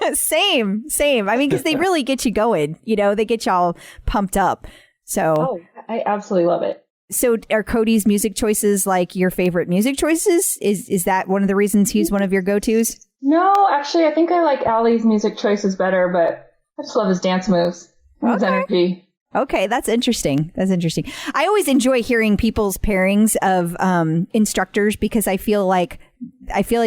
H: them.
C: Same. I mean, because they really get you going, they get you all pumped up. So
H: I absolutely love it.
C: So are Cody's music choices your favorite music choices? Is that one of the reasons he's one of your go-tos?
H: No, actually, I think I like Allie's music choices better, but I just love his dance moves. His energy.
C: Okay, that's interesting. I always enjoy hearing people's pairings of instructors because I feel like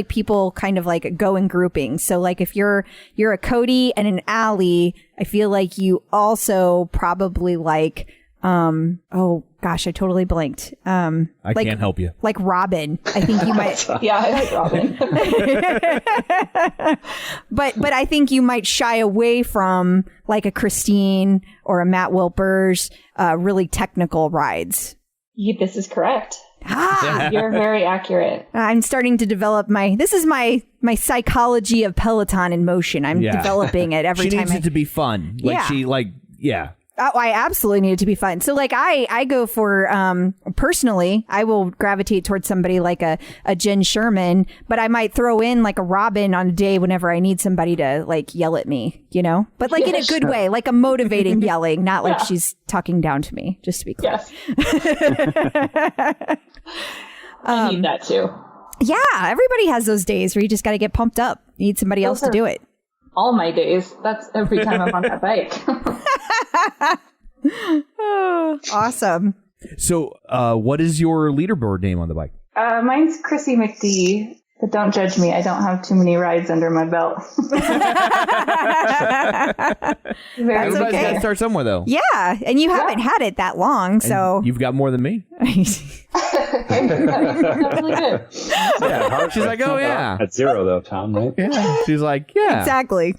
C: people kind of go in groupings. So if you're a Cody and an Allie, I feel like you also probably like Oh gosh, I totally blanked.
D: I can't help you.
C: Like Robin. I think you might.
H: Yeah, I like Robin.
C: But I think you might shy away from like a Christine or a Matt Wilpers, really technical rides.
H: This is correct.
C: Ah,
H: You're very accurate.
C: I'm starting to develop this is my psychology of Peloton in motion. I'm developing it every
D: she
C: time.
D: She needs it to be fun.
C: Oh, I absolutely need it to be fun. So like I go for, personally, I will gravitate towards somebody like a Jen Sherman, but I might throw in like a Robin on a day whenever I need somebody to like yell at me, you know, but like in a good way, like a motivating yelling, not like she's talking down to me, just to be clear.
H: Yes. I need that too.
C: Yeah. Everybody has those days where you just got to get pumped up. You need somebody else to do it.
H: All my days. That's every time I'm on that bike.
C: Oh, awesome.
D: So, what is your leaderboard name on the bike?
H: Mine's Crissy McDowell, but don't judge me. I don't have too many rides under my belt.
D: Everybody's
C: okay.
D: got to start somewhere, though.
C: Yeah, and you haven't had it that long, so
D: you've got more than me.
H: Really good.
A: Yeah,
D: she's like, oh yeah,
A: at 0 though, Tom, right?
D: Yeah. She's like, yeah,
C: exactly.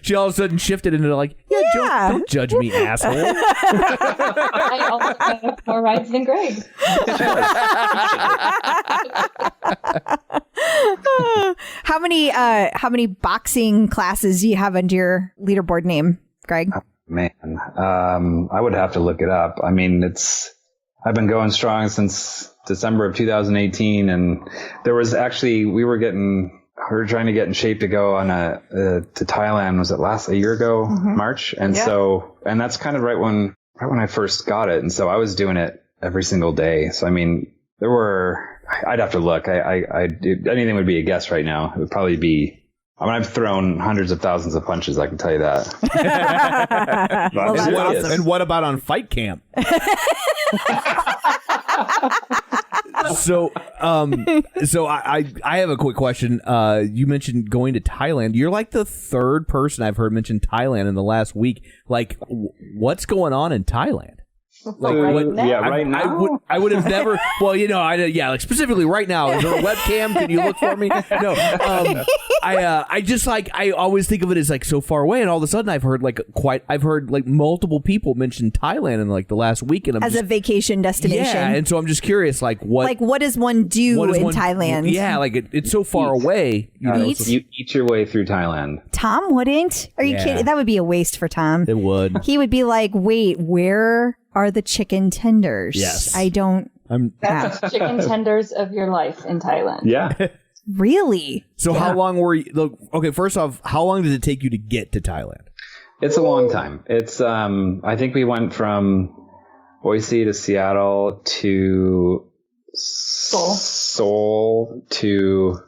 D: She all of a sudden shifted into like, yeah. Don't judge me, asshole.
H: I also have more rides than Greg.
C: How many boxing classes do you have under your leaderboard name, Greg?
A: Man, I would have to look it up. I mean, I've been going strong since December of 2018, and there was actually we were trying to get in shape to go on to Thailand. Was it a year ago, March? And and that's kind of right when I first got it, and so I was doing it every single day. So I mean, I'd have to look. Anything would be a guess right now. It would probably be. I mean, I've thrown hundreds of thousands of punches. I can tell you that.
C: Well, that's awesome.
D: And what about on FightCamp? So I have a quick question. You mentioned going to Thailand. You're like the third person I've heard mention Thailand in the last week. Like, what's going on in Thailand?
A: Like right now.
D: I would have never. Well, like specifically right now. Is there a webcam? Can you look for me? No. I always think of it as like so far away, and all of a sudden I've heard multiple people mention Thailand in like the last week, and
C: a vacation destination.
D: Yeah, and so I'm just curious, what
C: does one do in Thailand?
D: Yeah, like it's so far away.
A: You eat your way through Thailand.
C: Tom wouldn't. Are you kidding? That would be a waste for Tom.
D: It would.
C: He would be like, wait, where are the chicken tenders?
D: Yes.
H: That's the chicken tenders of your life in Thailand.
A: Yeah.
C: Really?
D: So how long were you? Okay, first off, how long did it take you to get to Thailand?
A: It's a long time. It's I think we went from Boise to Seattle to Seoul to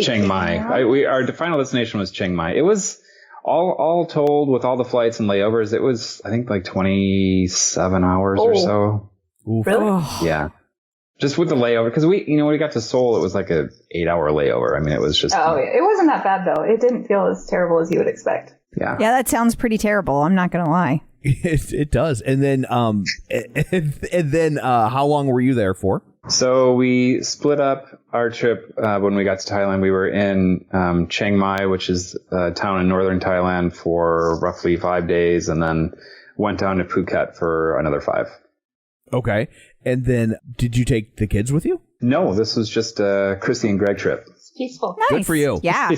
A: Chiang Mai. Our final destination was Chiang Mai. It was all told with all the flights and layovers. It was I think like 27 hours or so.
D: Oof.
H: Really?
A: Yeah. Just with the layover, because we got to Seoul, it was like a 8-hour layover. I mean, it was just.
H: Oh, yeah. It wasn't that bad though. It didn't feel as terrible as you would expect.
A: Yeah.
C: Yeah, that sounds pretty terrible. I'm not gonna lie.
D: It does. And then, how long were you there for?
A: So we split up our trip when we got to Thailand. We were in Chiang Mai, which is a town in northern Thailand, for roughly 5 days, and then went down to Phuket for another 5.
D: Okay. And then did you take the kids with you?
A: No, this was just a Kristy and Greg trip.
H: It's peaceful.
C: Nice.
D: Good for you.
C: Yeah.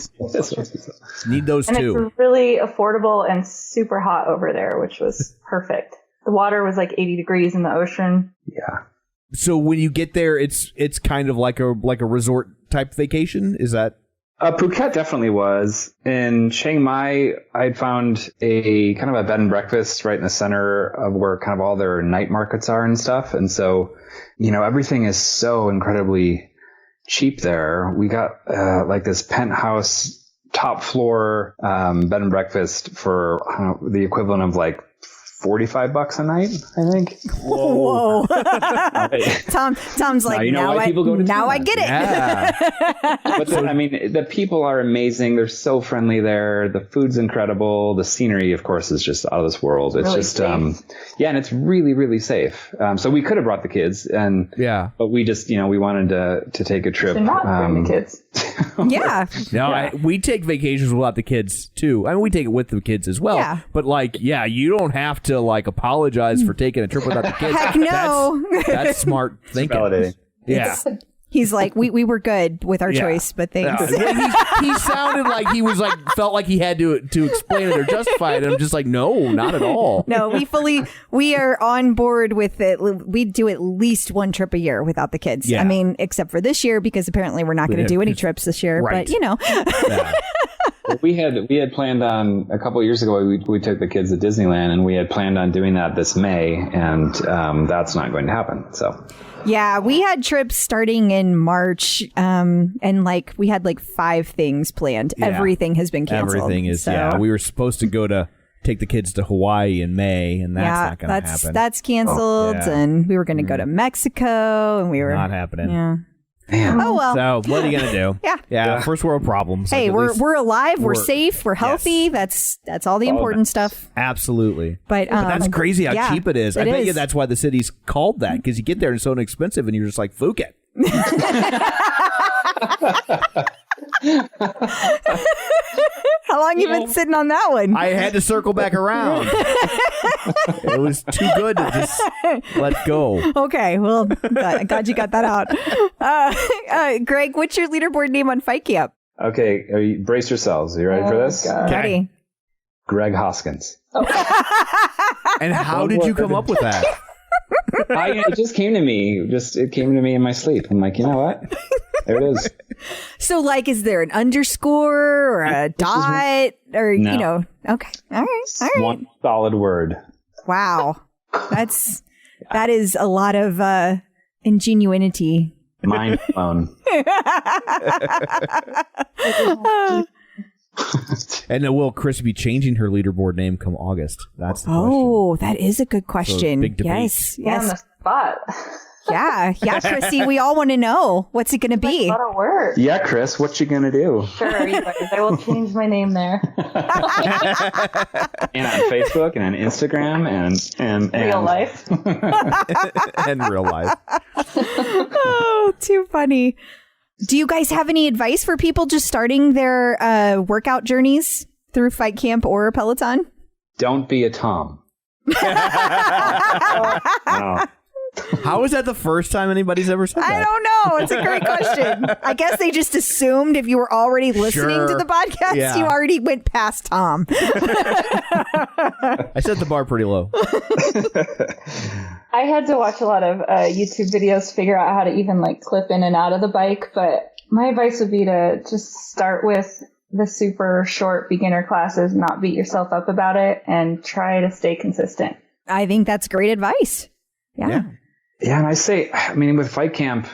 D: Need those
H: And
D: too.
H: it's really affordable and super hot over there, which was perfect. The water was like 80 degrees in the ocean.
A: Yeah.
D: So when you get there, it's kind of like a resort type vacation. Is that?
A: Phuket definitely was. In Chiang Mai, I'd found a kind of a bed and breakfast right in the center of where kind of all their night markets are and stuff. And so, everything is so incredibly cheap there. We got like this penthouse top floor bed and breakfast for the equivalent of like $45 a night, I think.
C: Whoa. Tom's like,
A: you know why people go to
C: now I
A: Thailand.
C: get it.
D: Yeah.
A: But the people are amazing. They're so friendly there. The food's incredible. The scenery, of course, is just out of this world. It's
H: Really
A: just,
H: safe.
A: and it's really, really safe. So we could have brought the kids, but we just, we wanted to take a trip.
H: To not bring the kids.
C: Yeah.
D: No, we take vacations without the kids too. I mean, we take it with the kids as well.
C: Yeah.
D: But you don't have to apologize for taking a trip without the kids.
C: Heck no.
D: That's smart thinking.
A: Validating.
D: Yeah.
C: He's like, we were good with our
D: Yeah.
C: choice, but thanks.
D: He sounded like he was felt like he had to explain it or justify it. And I'm just like, no, not at all.
C: No, we are on board with it. We do at least one trip a year without the kids.
D: Yeah.
C: I mean, except for this year, because apparently we're not going to do any trips this year.
D: Right.
C: But,
D: Yeah.
A: Well, we had planned on a couple of years ago. We took the kids to Disneyland, and we had planned on doing that this May, and that's not going to happen. So.
C: yeah, we had trips starting in March, and we had 5 things planned.
D: Yeah.
C: Everything has been canceled.
D: Everything is,
C: so.
D: we were supposed to take the kids to Hawaii in May, and that's not going to happen.
C: That's canceled,
D: yeah.
C: and we were going to go to Mexico, and we were
D: Not happening.
C: Yeah.
A: Man.
C: Oh well.
D: So what are you going to do?
C: Yeah.
D: First world problems.
C: Hey,
D: At least-
C: we're alive, we're
D: we're-
C: safe, we're healthy. That's all the important stuff.
D: Absolutely.
C: But
D: that's crazy how
C: yeah,
D: cheap it is. I
C: it
D: bet you
C: is.
D: that's why the city's called that, because you get there and it's so inexpensive and you're just like, fuck it.
C: How long you been sitting on that one?
D: I had to circle back around. It was too good to just let go.
C: Okay, well, glad you got that out. Greg, what's your leaderboard name on FightCamp?
A: Okay, brace yourselves. Are you ready for this?
H: God.
C: Ready?
A: Greg Hoskins.
D: And how did you come up with that?
A: It just came to me. It came to me in my sleep. I'm like, you know what? There it is.
C: So, is there an underscore or a dot or
A: No.
C: Okay, all right.
A: One solid word.
C: Wow, that is a lot of ingenuity.
A: Mind blown.
D: And will Kristy be changing her leaderboard name come August? That's the question.
C: Oh, that is a good question.
D: big debate.
C: Yes,
H: Yeah, on the spot.
C: yeah, Crissy. We all want to know what's it going to be.
H: A lot of work.
A: Yeah, Chris, what you gonna do?
H: Sure, you guys. I will change my name there.
A: And on Facebook and on Instagram and
H: Real life.
D: And real life.
C: Oh, too funny. Do you guys have any advice for people just starting their workout journeys through FightCamp or Peloton?
A: Don't be a Tom. No.
D: How is that the first time anybody's ever said that?
C: I don't know. It's a great question. I guess they just assumed if you were already listening to
D: Sure.
C: the podcast,
D: Yeah.
C: you already went past Tom.
D: I set the bar pretty low.
H: I had to watch a lot of YouTube videos to figure out how to even clip in and out of the bike, but my advice would be to just start with the super short beginner classes, not beat yourself up about it, and try to stay consistent.
C: I think that's great advice. Yeah.
A: Yeah, and with FightCamp,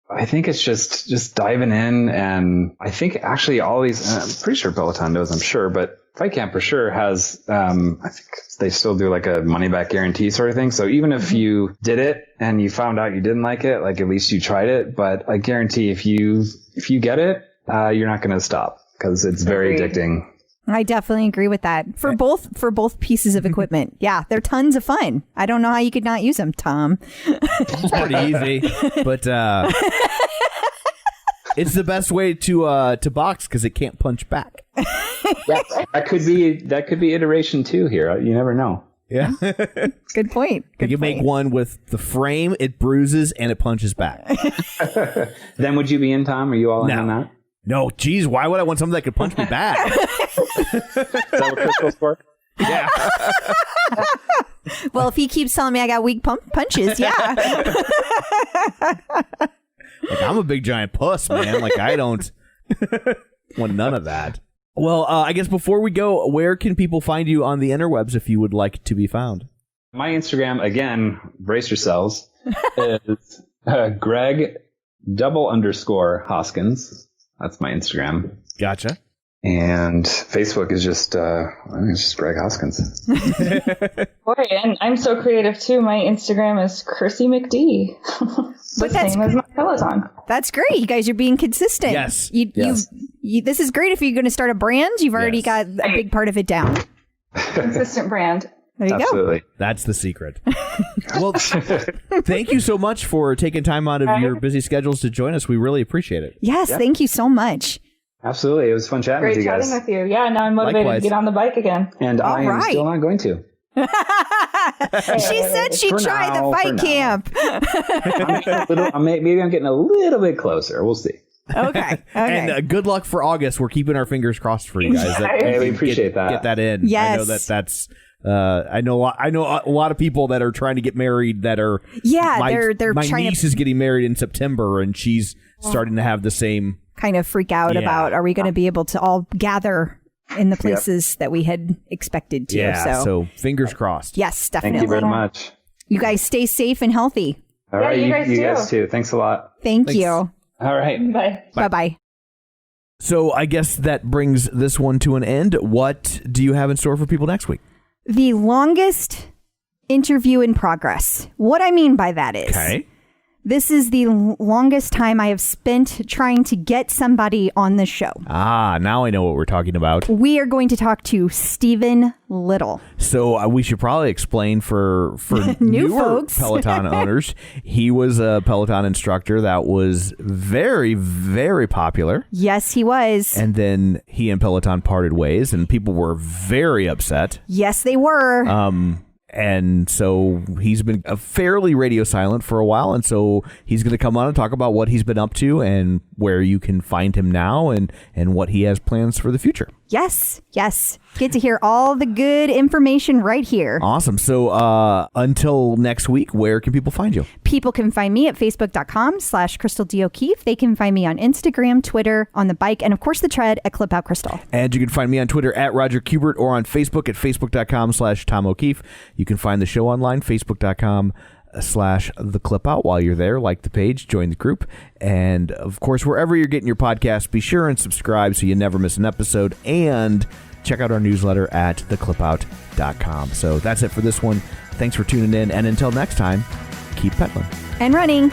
A: I think it's just diving in, and I think actually all these, I'm pretty sure Peloton knows, I'm sure, but FightCamp for sure has, I think they still do a money back guarantee sort of thing. So even if you did it and you found out you didn't like it, at least you tried it. But I guarantee if you get it, you're not going to stop because it's very addicting.
C: I definitely agree with that. For both pieces of equipment. Yeah, they're tons of fun. I don't know how you could not use them, Tom.
D: It's pretty easy, but it's the best way to box because it can't punch back.
A: Yeah, that could be iteration 2 here. You never know.
D: Yeah.
C: Good point.
D: You can make one with the frame, it bruises, and it punches back.
A: Then would you be in, Tom? Are you all in on that?
D: No, geez, why would I want something that could punch me back?
A: Is that what crystals for?
D: Yeah.
C: Well, if he keeps telling me I got weak punches, yeah.
D: I'm a big giant puss, man. I don't want none of that. Well, I guess before we go, where can people find you on the interwebs if you would like to be found?
A: My Instagram, again, brace yourselves, is Greg _Hoskins. That's my Instagram.
D: Gotcha.
A: And Facebook is just it's just Greg Hoskins.
H: Boy, and I'm so creative too. My Instagram is Crissy McD.
C: But that's
H: same as my Peloton.
C: That's great. You guys are being consistent.
D: Yes.
C: You, this is great if you're going to start a brand. You've already got a big part of it down.
H: Consistent brand.
C: There you
A: Absolutely.
C: go.
D: That's the secret. Well, thank you so much for taking time out of your busy schedules to join us. We really appreciate it.
C: Yes, thank you so much.
A: Absolutely. It was fun chatting
H: Great
A: with you guys.
H: chatting with you. Yeah, now I'm motivated
D: Likewise.
H: to get on the bike again.
A: And I am still not going to.
C: She said she'd
A: For
C: try
A: now,
C: the
A: for
C: fight
A: now.
C: camp.
A: Maybe I'm getting a little bit closer. We'll see.
C: Okay.
D: And good luck for August. We're keeping our fingers crossed for you guys.
A: Hey, we appreciate that.
D: Get that in.
C: Yes.
D: I know that's. I know a lot of people that are trying to get married that are.
C: Yeah,
D: my,
C: they're
D: my
C: trying
D: niece
C: to
D: is getting married in September, and she's starting to have the same.
C: kind of freak out about, are we going to be able to all gather in the places that we had expected to?
D: Yeah. So fingers crossed.
C: Yes, definitely.
A: Thank you very much.
C: You guys stay safe and healthy.
A: All right.
H: you
A: You
H: guys
A: guys too. Thanks a lot.
C: Thank
D: Thanks.
C: you.
A: All right.
H: Bye.
C: Bye-bye.
D: So I guess that brings this one to an end. What do you have in store for people next week?
C: The longest interview in progress. What I mean by that is, this is the longest time I have spent trying to get somebody on the show.
D: Now I know what we're talking about.
C: We are going to talk to Stephen Little.
D: So we should probably explain for
C: New
D: newer
C: folks.
D: Peloton owners. He was a Peloton instructor that was very, very popular.
C: Yes, he was.
D: And then he and Peloton parted ways, and people were very upset.
C: Yes, they were.
D: And so he's been fairly radio silent for a while. And so he's going to come on and talk about what he's been up to and where you can find him now and what he has plans for the future.
C: Yes. Get to hear all the good information right here.
D: Awesome. So until next week, where can people find you?
C: People can find me at facebook.com/Crystal D. O'Keefe. They can find me on Instagram, Twitter, on the bike, and of course the tread at Clip Out Crystal.
D: And you can find me on Twitter at Roger Kubert or on Facebook at facebook.com/Tom O'Keefe. You can find the show online, facebook.com/The Clip Out. While you're there, like the page, join the group. And of course, wherever you're getting your podcast, be sure and subscribe so you never miss an episode. And check out our newsletter at theclipout.com. So that's it for this one. Thanks for tuning in. And until next time, keep pedaling.
C: And running.